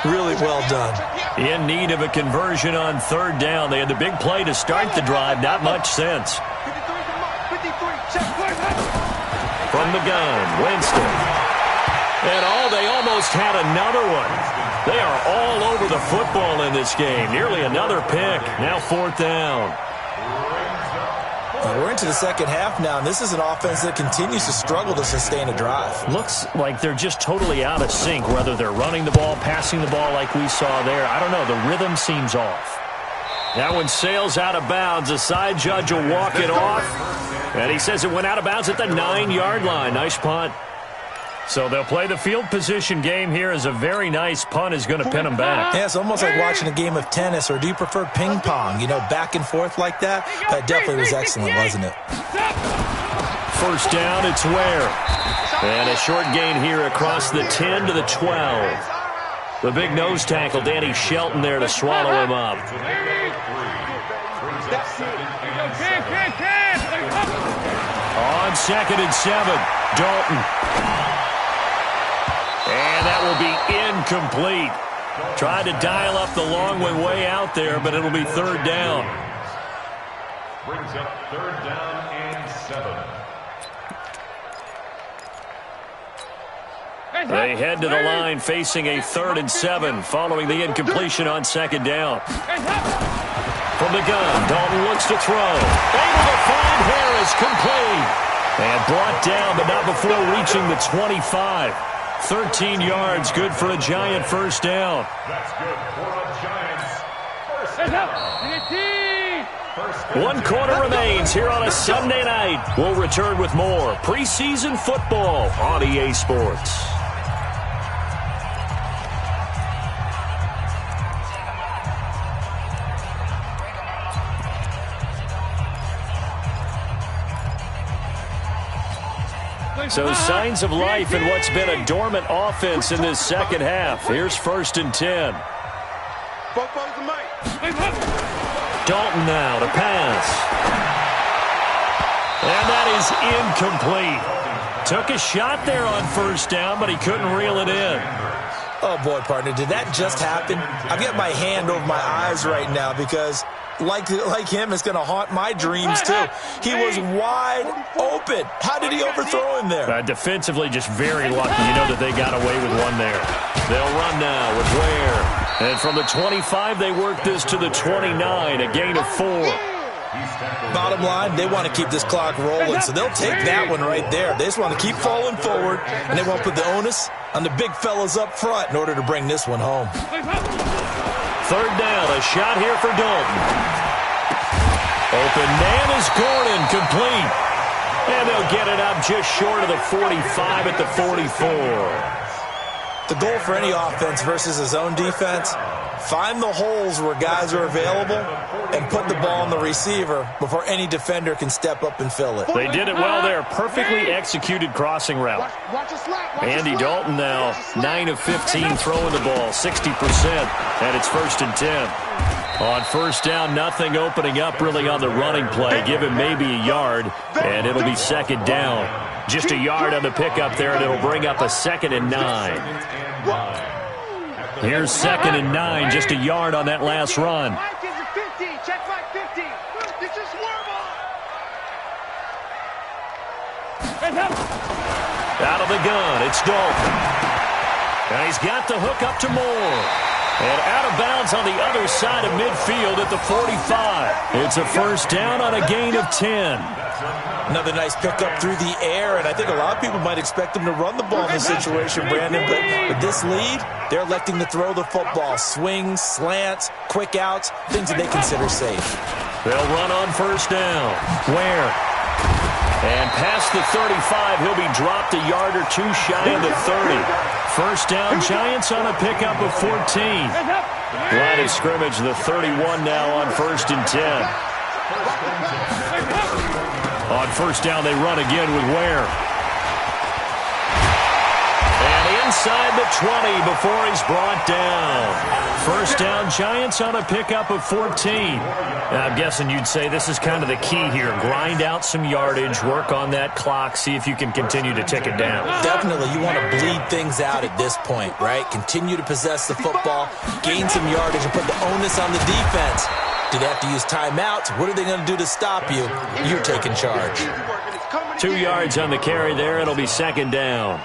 Really well done. In need of a conversion on 3rd down. They had the big play to start the drive. Not much sense. From the gun, Winston. And they almost had another one. They are all over the football in this game. Nearly another pick. Now 4th down. We're into the 2nd half now, and this is an offense that continues to struggle to sustain a drive. Looks like they're just totally out of sync, whether they're running the ball, passing the ball like we saw there. I don't know. The rhythm seems off. That one sails out of bounds. The side judge will walk it off. And he says it went out of bounds at the 9-yard line. Nice punt. So they'll play the field position game here as a very nice punt is going to pin them back. Yeah, it's almost like watching a game of tennis, or do you prefer ping pong? You know, back and forth like that? That definitely was excellent, wasn't it? First down, it's Ware. And a short gain here across the 10 to the 12. The big nose tackle, Danny Shelton, there to swallow him up. On 2nd and 7, Dalton. And that will be incomplete. Tried to dial up the long way out there, but it'll be 3rd down. Brings up 3rd down and 7. They head to the line facing a 3rd and 7 following the incompletion on 2nd down. From the gun, Dalton looks to throw. Able to find Harris, complete. And brought down, but not before reaching the 25. 13 yards, good for a Giant first down. That's good for a Giants first down. 1 quarter remains here on a Sunday night. We'll return with more preseason football on EA Sports. So signs of life in what's been a dormant offense in this second half. Here's 1st and 10. Dalton now to pass. And that is incomplete. Took a shot there on 1st down, but he couldn't reel it in. Oh, boy, partner, did that just happen? I've got my hand over my eyes right now because, like him, it's going to haunt my dreams, too. He was wide open. How did he overthrow him there? Defensively, just very lucky. You know that they got away with one there. They'll run now with Ware. And from the 25, they work this to the 29, a gain of 4. Bottom line, they want to keep this clock rolling, so they'll take that one right there. They just want to keep falling forward, and they won't put the onus on the big fellas up front in order to bring this one home. 3rd down, a shot here for Dalton. Open man is Gordon, complete. And they'll get it up just short of the 45 at the 44. The goal for any offense versus his own defense, find the holes where guys are available and put the ball on the receiver before any defender can step up and fill it. They did it well there. Perfectly executed crossing route. Andy Dalton now 9 of 15 throwing the ball, 60%, and it's 1st and 10. On 1st down, nothing opening up really on the running play. Give him maybe a yard, and it'll be 2nd down. Just a yard on the pickup there, and it'll bring up a 2nd and 9. Here's 2nd and 9, just a yard on that last run. Out of the gun, it's Dalton. And he's got the hook up to Moore. And out of bounds on the other side of midfield at the 45. It's a 1st down on a gain of 10. Another nice pickup through the air, and I think a lot of people might expect him to run the ball in this situation, Brandon, but with this lead, they're electing to throw the football. Swings, slants, quick outs, things that they consider safe. They'll run on 1st down. Ware. And past the 35, he'll be dropped a yard or 2 shy of the 30. 1st down, Giants on a pickup of 14. Line of scrimmage, the 31 now on 1st and 10. On 1st down, they run again with Ware. And inside the 20 before he's brought down. 1st down, Giants on a pickup of 14. Now, I'm guessing you'd say this is kind of the key here. Grind out some yardage, work on that clock, see if you can continue to tick it down. Definitely, you want to bleed things out at this point, right? Continue to possess the football, gain some yardage, and put the onus on the defense. Do they have to use timeouts? What are they going to do to stop you? You're taking charge. 2 yards on the carry there. It'll be 2nd down.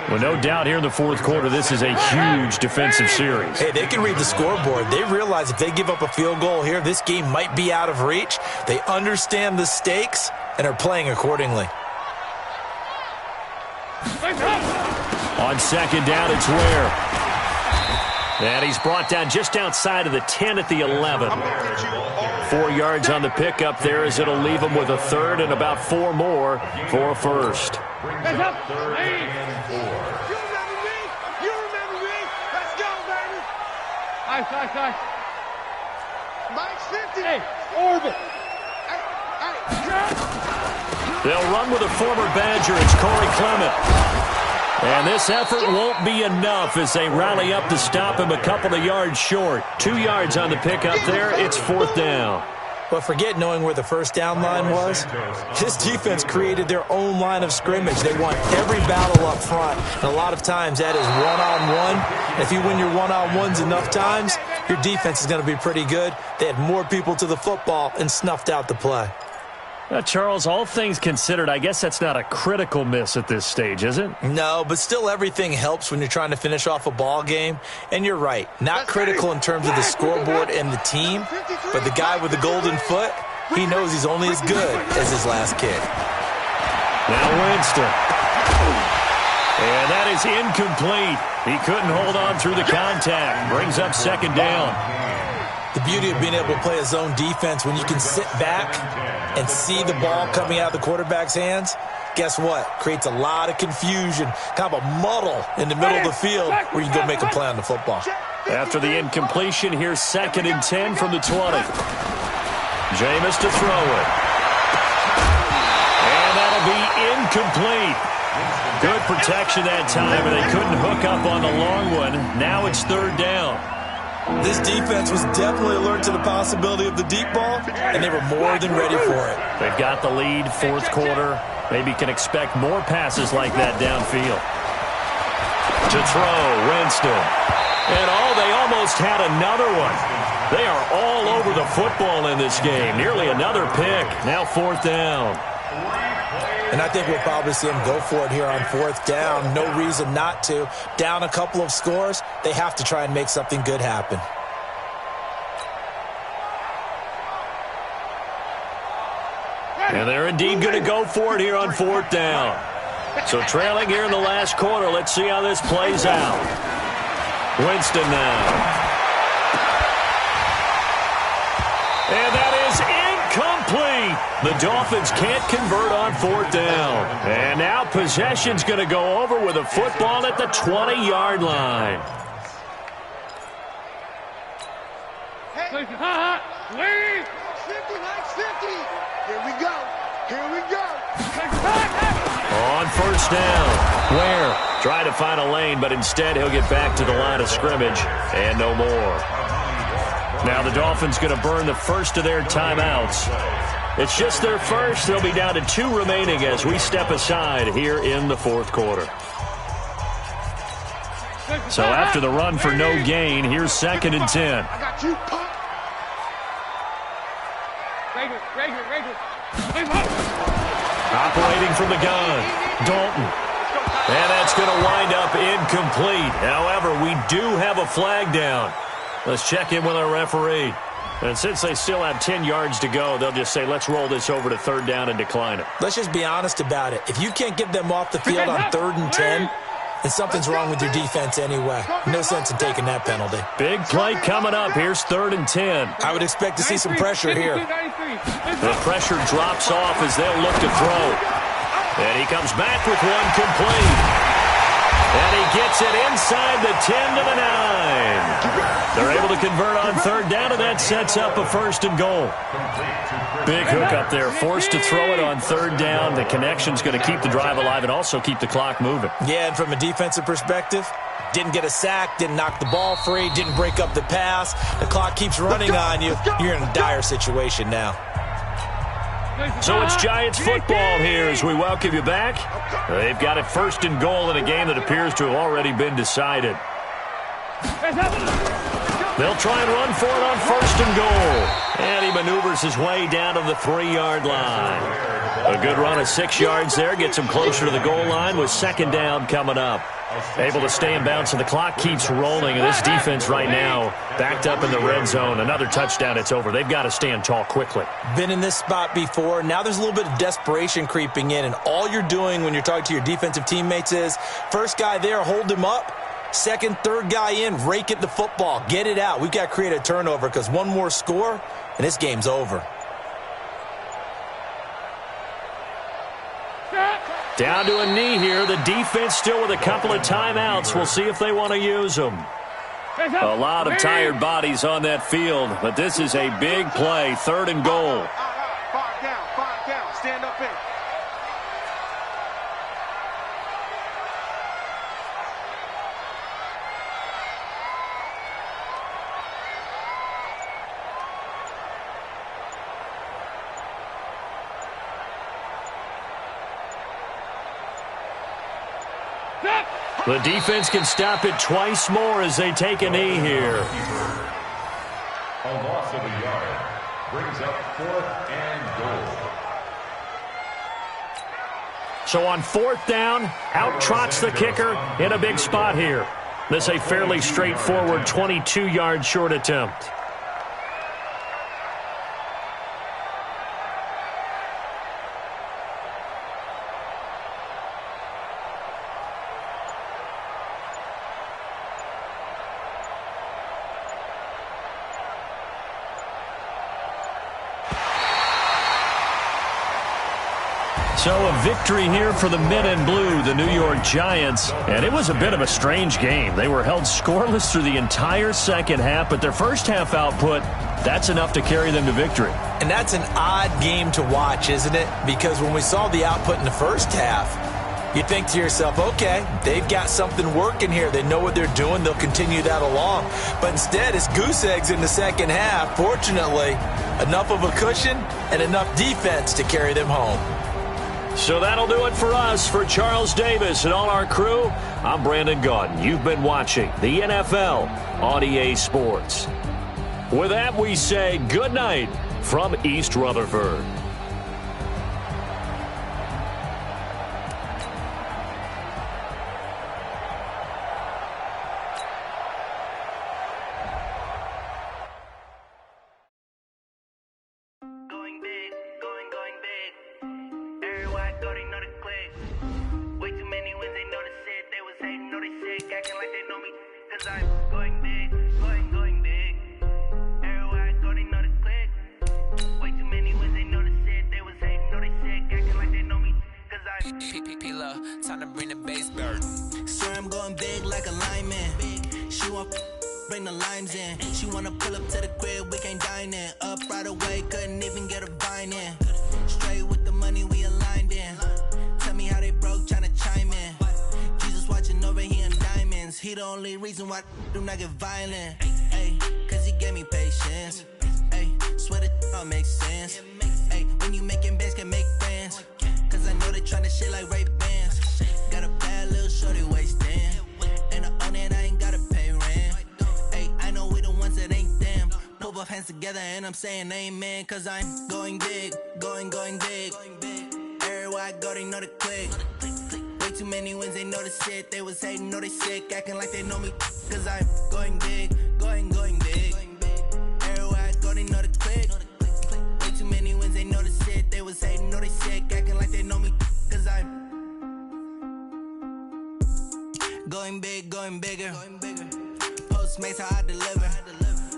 Well, no doubt here in the 4th quarter, this is a huge defensive series. Hey, they can read the scoreboard. They realize if they give up a field goal here, this game might be out of reach. They understand the stakes and are playing accordingly. On 2nd down, it's Ware. And he's brought down just outside of the 10 at the 11. 4 yards on the pickup there, as it'll leave them with a third and about 4 more for a first. Hands up. Hey. You remember me? Let's go, baby. Nice. Mike's 50. Hey, orbit. They'll run with a former Badger. It's Corey Clement. And this effort won't be enough as they rally up to stop him a couple of yards short. 2 yards on the pickup there. It's 4th down. But forget knowing where the first down line was. This defense created their own line of scrimmage. They won every battle up front. And a lot of times that is one-on-one. If you win your one-on-ones enough times, your defense is going to be pretty good. They had more people to the football and snuffed out the play. Charles, all things considered, I guess that's not a critical miss at this stage, is it? No, but still everything helps when you're trying to finish off a ball game. And you're right, not critical in terms of the scoreboard and the team, but the guy with the golden foot, he knows he's only as good as his last kick. Now Winston. And that is incomplete. He couldn't hold on through the contact. Brings up 2nd down. The beauty of being able to play a zone defense, when you can sit back and see the ball coming out of the quarterback's hands, guess what? Creates a lot of confusion, kind of a muddle in the middle of the field where you can go make a play on the football. After the incompletion, here's 2nd and 10 from the 20. Jameis to throw it. And that'll be incomplete. Good protection that time, and they couldn't hook up on the long one. Now it's 3rd down. This defense was definitely alert to the possibility of the deep ball, and they were more than ready for it. They've got the lead, 4th quarter. Maybe can expect more passes like that downfield. To throw, Winston. And they almost had another one. They are all over the football in this game. Nearly another pick. Now 4th down. And I think we'll probably see them go for it here on 4th down. No reason not to. Down a couple of scores, they have to try and make something good happen. And they're indeed going to go for it here on 4th down. So trailing here in the last quarter. Let's see how this plays out. Winston now. And that is incomplete. The Dolphins can't convert on 4th down. And now possession's going to go over with a football at the 20-yard line. Leave. 50, 50. Here we go. On 1st down. Ware trying to find a lane, but instead he'll get back to the line of scrimmage and no more. Now the Dolphins going to burn the first of their timeouts. It's just their first. They'll be down to 2 remaining as we step aside here in the 4th quarter. So after the run for no gain, here's 2nd and 10. I got you. Operating from the gun, Dalton. And that's going to wind up incomplete. However, we do have a flag down. Let's check in with our referee. And since they still have 10 yards to go, they'll just say, let's roll this over to 3rd down and decline it. Let's just be honest about it. If you can't get them off the field on 3rd and 10, then something's wrong with your defense anyway. No sense in taking that penalty. Big play coming up. Here's 3rd and 10. I would expect to see some pressure here. The pressure drops off as they'll look to throw. And he comes back with one complete. And he gets it inside the 10 to the 9. They're able to convert on 3rd down, and that sets up a 1st and goal. Big hook up there, forced to throw it on 3rd down. The connection's going to keep the drive alive and also keep the clock moving. Yeah, and from a defensive perspective, didn't get a sack, didn't knock the ball free, didn't break up the pass. The clock keeps running on you. You're in a dire situation now. So it's Giants football here as we welcome you back. They've got a 1st and goal in a game that appears to have already been decided. They'll try and run for it on 1st and goal. And he maneuvers his way down to the 3-yard line. A good run of 6 yards there gets him closer to the goal line with 2nd down coming up. Able to stay in bounds, and the clock keeps rolling. And this defense right now backed up in the red zone. Another touchdown, it's over. They've got to stand tall quickly. Been in this spot before. Now there's a little bit of desperation creeping in, and all you're doing when you're talking to your defensive teammates is, first guy there, hold him up. 2nd, 3rd guy in, rake at the football. Get it out. We've got to create a turnover because one more score, and this game's over. Down to a knee here. The defense still with a couple of timeouts. We'll see if they want to use them. A lot of tired bodies on that field, but this is a big play, 3rd and goal. 5 down, stand up in. The defense can stop it twice more as they take a knee here. A loss of a yard brings up 4th and goal. So on 4th down, out trots the kicker in a big spot here. This a fairly straightforward 22-yard short attempt. So a victory here for the men in blue, the New York Giants. And it was a bit of a strange game. They were held scoreless through the entire second half, but their first half output, that's enough to carry them to victory. And that's an odd game to watch, isn't it? Because when we saw the output in the first half, you think to yourself, okay, they've got something working here. They know what they're doing. They'll continue that along. But instead, it's goose eggs in the second half. Fortunately, enough of a cushion and enough defense to carry them home. So that'll do it for us. For Charles Davis and all our crew, I'm Brandon Gaudin. You've been watching the NFL on EA Sports. With that, we say good night from East Rutherford. Bring the limes in. She wanna pull up to the crib, we can't dine in. Up right away, couldn't even get a vine in. Straight with the money we aligned in. Tell me how they broke, tryna chime in. Jesus watching over here in diamonds. He the only reason why I do not get violent. Ay, cause he gave me patience. Ay, swear that all makes sense. Ay, when you making bands can make friends. Cause I know they tryna shit like Ray Bans. Got a bad little shorty wasting. And I own it, I ain't gotta pay rent. I know we the ones that ain't them. Pull both hands together and I'm saying amen. Cause I'm going big, going big. Everywhere I go, they know the click. Way too many wins, they know the shit. They was hating, know they sick, acting like they know me. Cause I'm going big, going big. Everywhere I go, they know the click. Way too many wins, they know the shit. They was hating, know they sick, acting like they know me. Cause I'm going big, going bigger. Postmates how I deliver.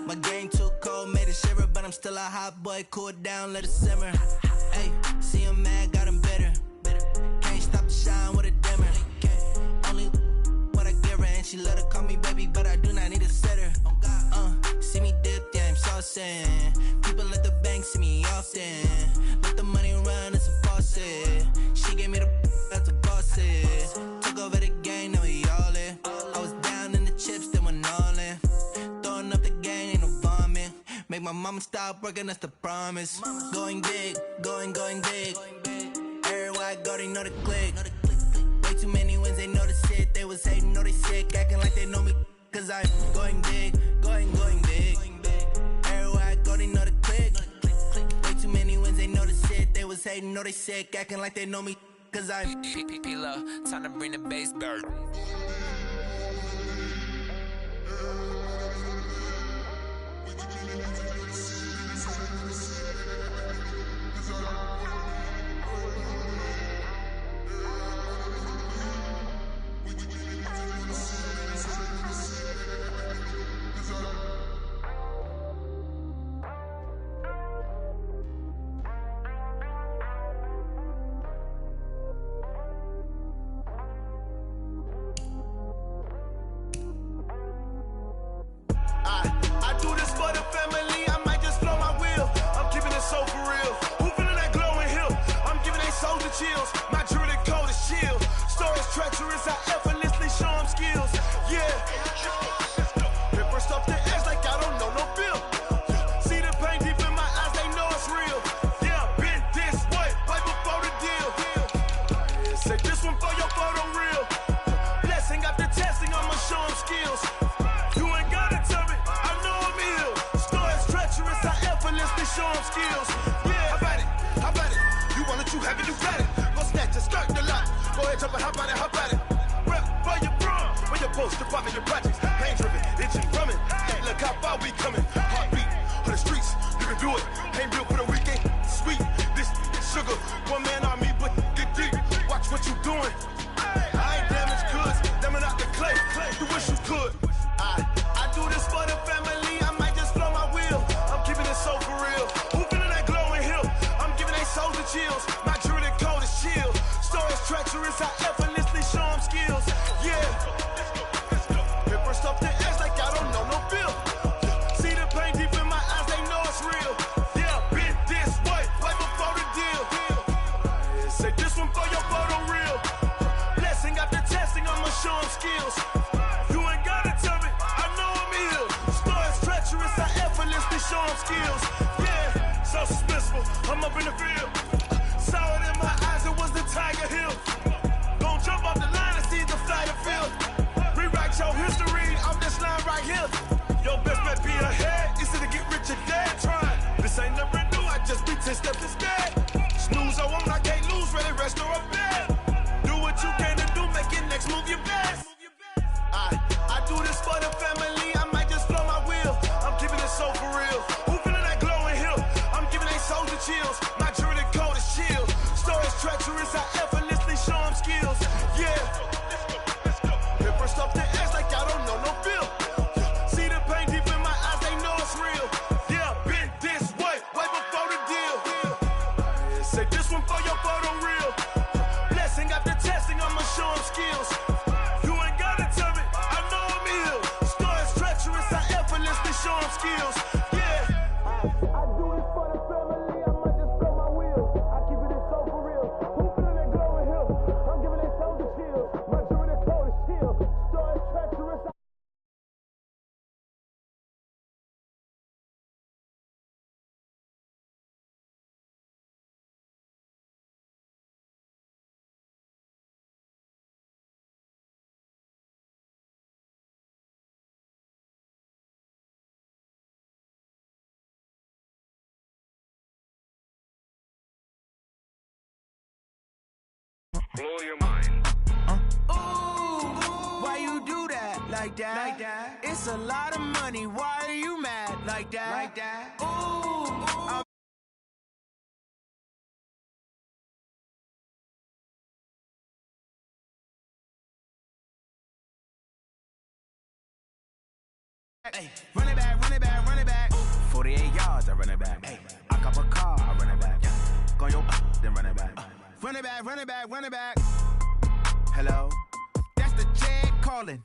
My game too cold, made it shiver, but I'm still a hot boy. Cool it down, let it simmer. Hey, see him mad, got him bitter. Can't stop the shine with a dimmer. Only what I give her, and she let her call me baby, but I do not need a sitter. See me dip, yeah, I'm saucing. People at the bank see me often. Let the money run, it's a faucet. She gave me the that's a boss is. Took over the game, now we all in. I was down in the chips, then went all in. Throwing up the game, ain't no vomit. Make my mama stop working, that's the promise. Going big, going big. Everywhere I go, they know the click. Way too many wins, they know the shit. They was hating, know they sick, acting like they know me. Cause I'm going big, going big. Everywhere I go, they know the click. Way too many wins, they know the shit. They was hating, know they sick, acting like they know me. Cause I'm P-P-P-Love, time to bring the bass bird. Say this one for your photo reel. Blessing after testing, I'ma show him skills. You ain't gotta tell me, I know I'm ill. Stories treacherous, I effortlessly show him skills. Yeah, how about it? You want it, you have it, you got it. Go snatch it, skirt the lot. Go ahead, jump it, how about it? Rep for your bro, for your post, your pop, and your projects. Pain driven, itching, drumming. Hey, look how far we coming. Heartbeat for the streets, you can do it. Ain't built for the weekend. Sweet, this sugar, one man army, but get deep. Watch what you doing. I ain't damaged goods, damn it out the clay. You wish you could. I do this for the family. I might just blow my wheel. I'm keeping it so for real. Who feeling that glowing hill? I'm giving they souls the chills. My jewelry code is chill. Stories treacherous, I effortlessly show them skills. Yeah. Paper stuff the edge like I don't know no feel. See the pain deep in my eyes, they know it's real. Yeah, been this way before the deal. Say this one for your photo reel. Blessing after testing, I'ma show them skills. You ain't gotta tell me, I know I'm ill. Stories treacherous, I effortlessly show them skills. Yeah, so suspenseful, I'm up in the field. Saw it in my eyes, it was the Tiger Hill. Gon' jump off the line and see the flight of field. Rewrite your history off this line right here. Your best bet be ahead, easy to get rich or dead trying. This ain't never new, I just be 10 steps instead. Snooze I won't, I can't lose, ready, rest or a bed. Do what you can to do, make your next move your best. I do this for the family, I might just blow my wheel. I'm keeping it so for real. Who feeling that glowing hill? I'm giving they souls the chills. My jewelry code is chill. Stories treacherous, I effortlessly show them skills. Yeah. Paper stuff the edge like I don't know no feel. See the pain deep in my eyes, they know it's real. Yeah, been this way before the deal. Say this one for your photo reel. Blessing after testing, I'ma show them skills. You ain't gotta tell me, I know I'm ill. Stories treacherous, I effortlessly show them skills. Yeah. I do this for the family, I might just blow my wheel. I keep it so for real. Who feeling that glowing hill? I'm giving they souls the chills. My jewelry code is chill. Stories treacherous. Blow your mind. Ooh, why you do that? Like that? It's a lot of money. Why are you mad? Like that? Ooh, Hey, run it back. 48 yards, I run it back. Hey, I cop a car, I run it back. Go your then run it back. Run it back. Hello, that's the Jag calling.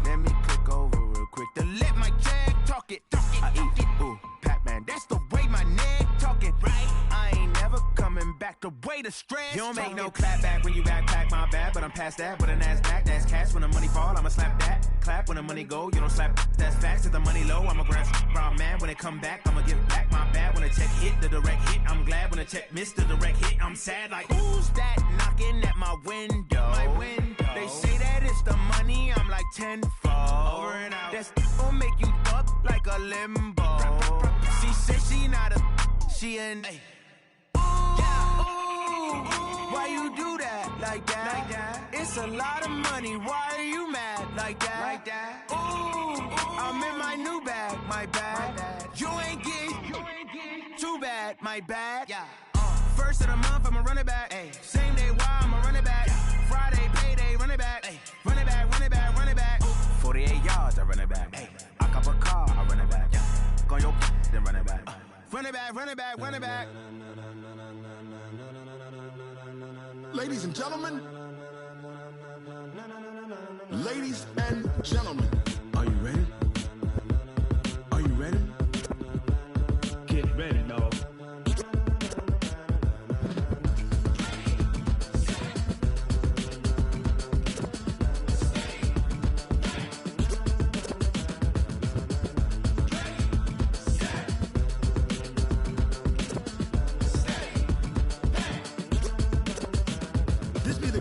Let me click over real quick to let my Jag talk it. I eat it, ooh, Pac-Man. That's the way my neck talking. Right, I ain't never coming back the way the stress. You don't make no clap back when you backpack, my bad, but I'm past that. With a NASDAQ, that's cash. When the money fall, I'ma slap that. Clap when the money go, you don't slap. That's facts. If the money low, I'ma grab brown man. When it come back, I'ma give back my bad. When the check hit, the direct hit. I'm glad when the check missed the direct hit. I'm sad like, who's that knocking at my window? They say that it's the money, I'm like tenfold. Over and out. That's gon' make you up like a limbo. She said she not a, she an. Why you do that? Like that? It's a lot of money. Why are you mad? Like that? Ooh, I'm in my new bag. My bad. You ain't get too bad. My bad. Yeah. First of the month, I'ma run it back. Ay. Same day, why I'ma run it back. Yeah. Friday, payday, run it back. Ay. Run it back. 48 yards, I run it back. Ay. I cop a car, I run it back. Yeah. Go your then run it back. Run it back. Ladies and gentlemen, are you ready? Get ready, dog.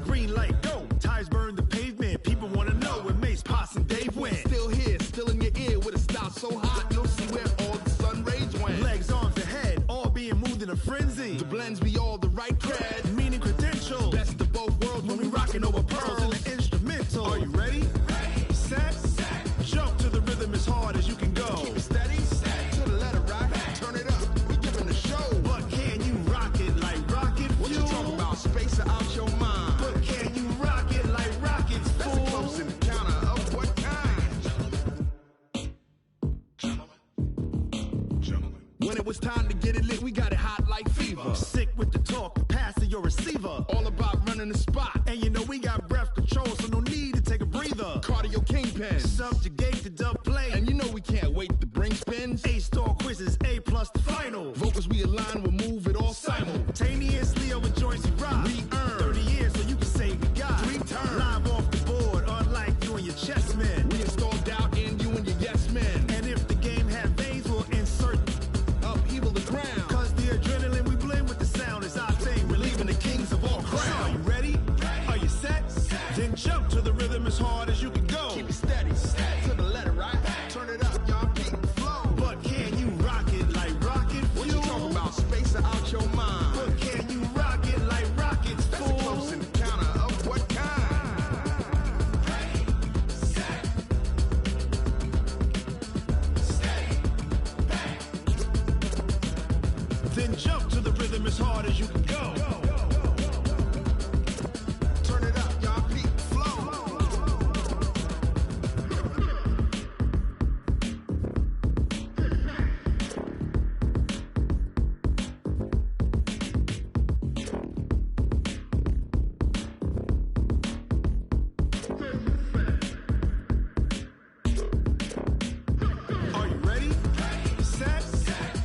green light, go. Tires burn the pavement. People want to know where Mace, Potts, and Dave went. Still here, still in your ear with a style so hot, you'll see where all the sun rays went. Legs, arms, and head, all being moved in a frenzy. The blends be all the right cred, meaning credentials. Best of both worlds when we rockin' over pearls in the instrumental. Are you ready? Set, jump to the rhythm as hard as you can go. Keep it steady, to the letter right, turn it up, we giving the show. But can you rock it like rocket fuel? What you talking about, space or out your mind? But can you rock it like rockets, fool? That's a close encounter of what kind? Gentlemen. When it was time to get it lit, we got it hot like fever. Sick with the talk, passing your receiver. All about running the spot. And you know we got breath control, so no need to take a breather. Cardio kingpin, subjugate the dub play. And you know we can't wait to bring spins. A-star quizzes, A+ the final. Vocals we align, we'll move it all simultaneously over joints we rock. We earn 30 years, so you can say we got 3 turns. Live off the board, unlike you and your chess men. We install doubt in you and your yes men. And if the game had veins, we'll insert upheaval the ground. Cause the adrenaline we blend with the sound is our thing. We're leaving the kings of all crowns. So are you ready? Are you set? Then jump to the rhythm as hard as you can go. Keep it steady, to the letter right. Turn it up, y'all keep the flow. But can you rock it like rocket fuel? What you talking about, space or out your mind? But can you rock it like rockets, fool? That's a close encounter of what kind? Set, steady, back. Then jump to the rhythm as hard as you can go. Turn it up, y'all keep the flow. Are you ready? Set,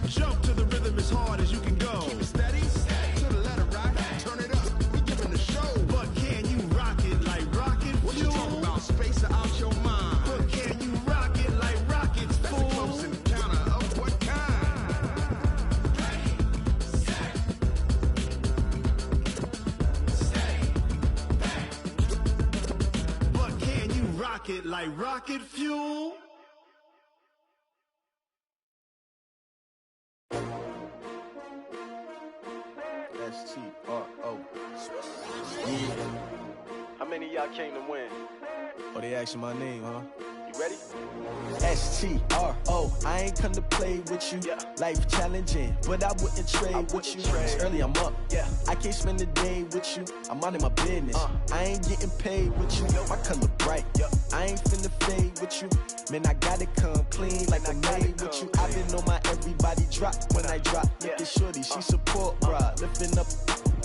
jump to the rhythm as hard as you can go. Keep it steady, to the letter right. Turn it up, we giving the show. But can you rock it like rocket fuel? What you talking about, space or out your mind? But can you rock it like rockets, fool? That's a close encounter of what kind? Set, steady, back. But can you rock it like rocket fuel? S-T-R-O. Yeah. How many of y'all came to win? Oh, they asking my name, huh? You ready? S-T-R-O. I ain't come to play with you. Life challenging, but I wouldn't trade with you. It's early, I'm up. I can't spend the day with you. I'm out of my business. I ain't getting paid with you. My color bright. I ain't finna fade with you. Man, I gotta come clean like I made with you. I've been on my everybody drop when I drop. Look at shorty, she support, bruh. Lifting up,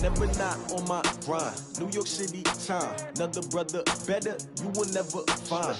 never not on my grind. New York City time, another brother better, you will never find.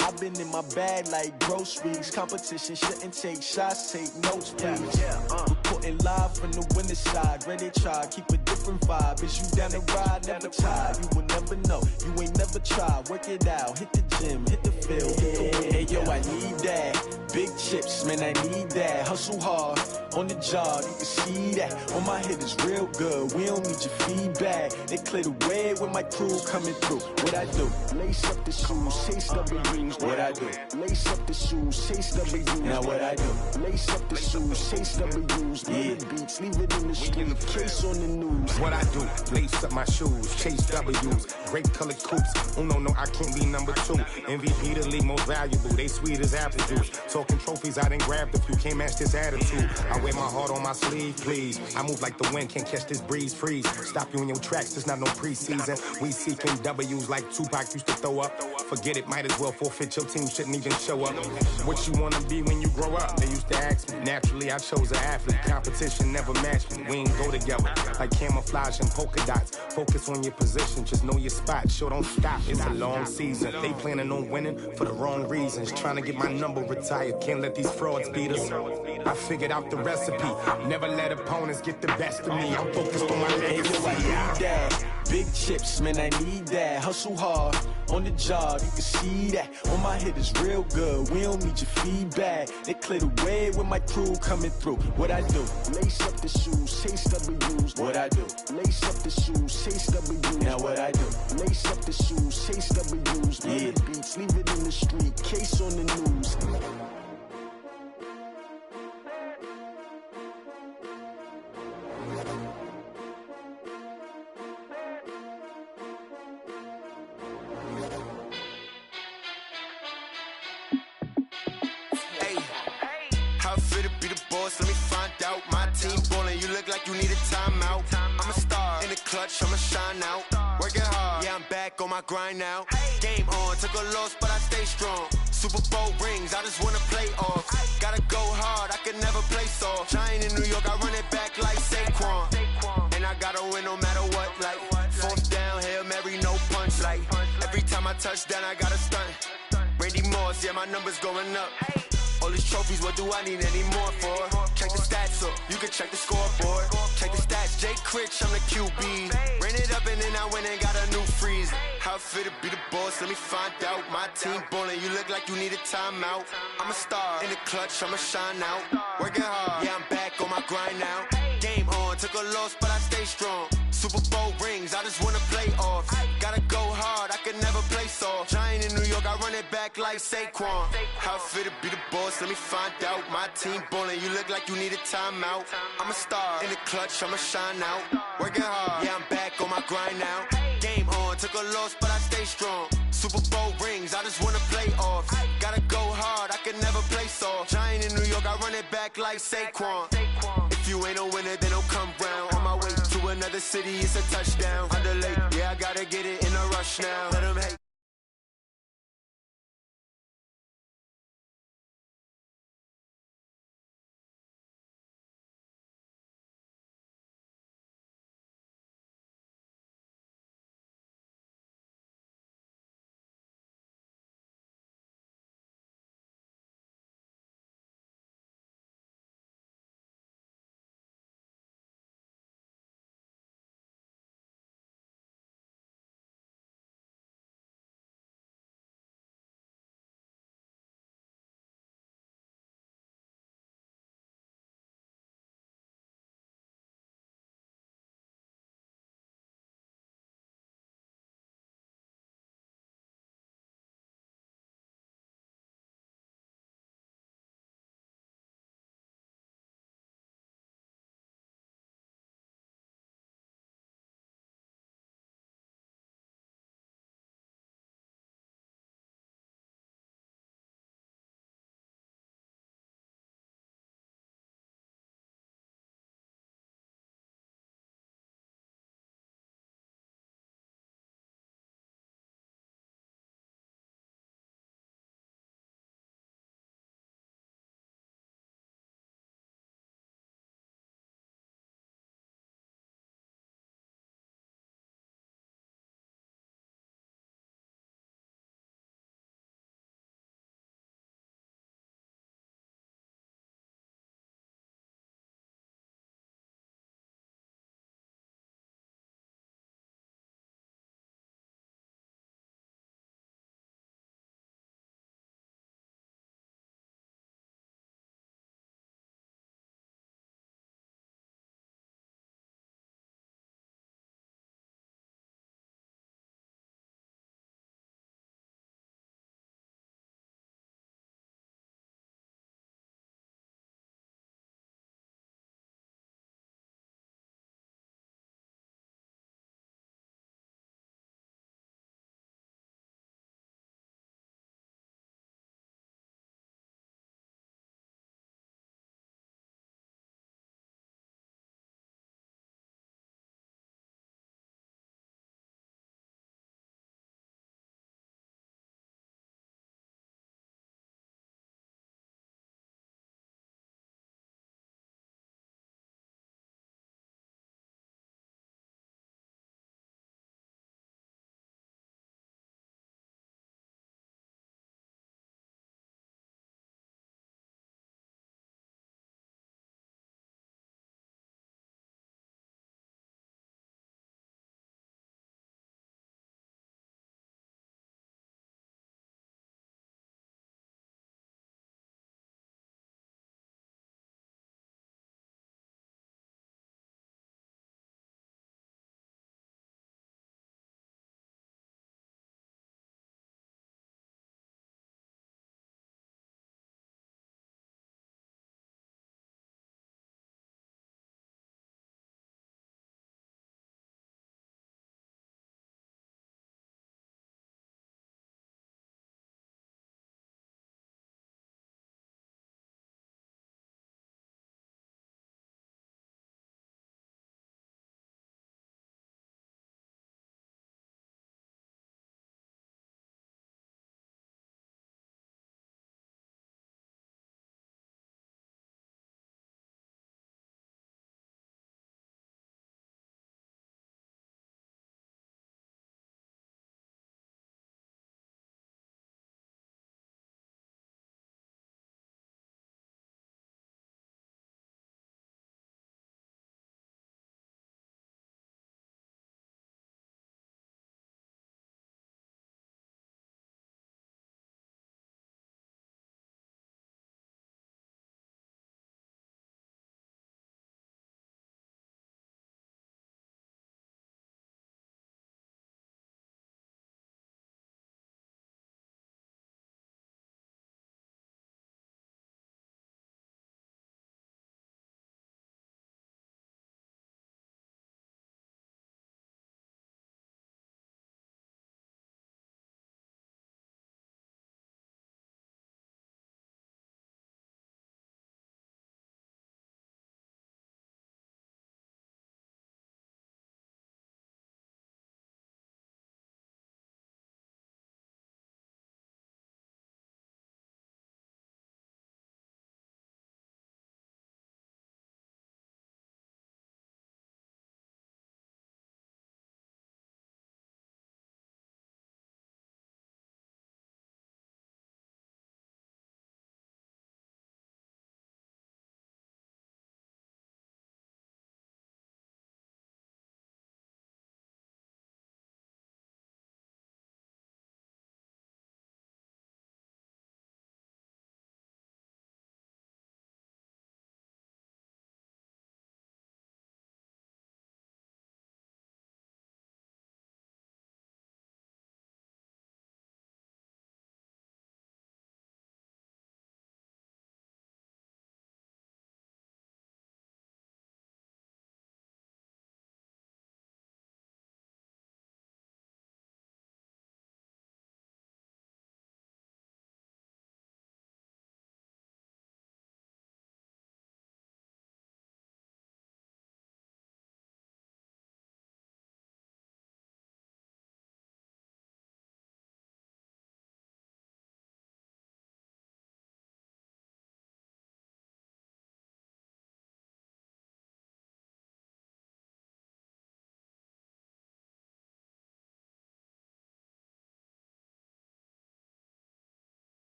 I've been in my bag like groceries. Competition shouldn't take shots, take notes, please. Reporting live from the winning side. Ready to try, keep a different vibe. Is you down the ride, never tired. You will never know, you ain't never tried. Work it out, hit the gym, hit the field, hit the win. Hey yo, I need that. Big chips, man, I need that. Hustle hard, on the job, you can see that. On my head is real good, we don't need your feedback. They clear the way when my crew coming through. What I do? Lace up the shoes, chase W's. What I do? Lace up the shoes, chase W's. Now what I do? Lace up the shoes, chase W's. Yeah, beats, leave it in the street, case on the news. What I do? Lace up my shoes, chase W's. Great colored coops. Oh no, I can't be number 2. MVP the league most valuable. They sweet as apple juice. Talking trophies, I done grabbed a few. Can't match this attitude. I wear my heart on my sleeve, please. I move like the wind, can't catch this breeze. Freeze. Stop you in your tracks. There's not no preseason. We seeking W's like Tupac used to throw up. Forget it, might as well forfeit. Your team shouldn't even show up. What you wanna be when you grow up? They used to ask me. Naturally, I chose an athlete. Competition never matched me. We ain't go together like camouflage and polka dots. Focus on your position, just know your spot. Sure, don't stop. It's a long season. They planning on winning for the wrong reasons. Trying to get my number retired. Can't let these frauds beat us. I figured out the recipe. Never let opponents get the best of me. I'm focused on my legacy. Big chips, man, I need that. Hustle hard, on the job, you can see that. On my head is real good, we don't need your feedback. They clear the way with my crew coming through. What I do? Lace up the shoes, chase W's. What I do? Lace up the shoes, chase W's. Now what I do? Lace up the shoes, chase W's. Yeah. The beats, leave it in the street, case on the news. Let me find out. My team ballin', you look like you need a timeout. I'm a star in the clutch, I'ma shine out. Working hard, yeah, I'm back on my grind now. Game on, took a loss, but I stay strong. Super Bowl rings, I just wanna play off. Gotta go hard, I can never play soft. Giant in New York, I run it back like Saquon. And I gotta win no matter what, like fourth down, Hail Mary, no punch. Like every time I touch down, I gotta stunt. Randy Moss, yeah, my numbers going up. All these trophies, what do I need any more for? Check the stats up, you can check the scoreboard. Check the stats, Jay Critch, I'm the QB. Ran it up and then I went and got a new freeze. How fit to be the boss, let me find out. My team ballin', you look like you need a timeout. I'm a star in the clutch, I'ma shine out. Working hard, yeah, I'm back on my grind now. Game on, took a loss, but I stay strong. Super Bowl rings, I just wanna play off. Gotta go hard, I can never play soft. Giant in New York, I run it back like Saquon. How fit to be the boss, let me find out. My team ballin', you look like you need a timeout. I'm a star in the clutch, I'ma shine out. Working hard, yeah, I'm back on my grind now. Game on, took a loss, but I stay strong. Super Bowl rings, I just wanna play off. Gotta go hard, I can never play soft. Giant in New York, I run it back like Saquon. If you ain't a winner, then don't come round. On my way to another city, it's a touchdown. Underlay, yeah, I gotta get it in a rush now.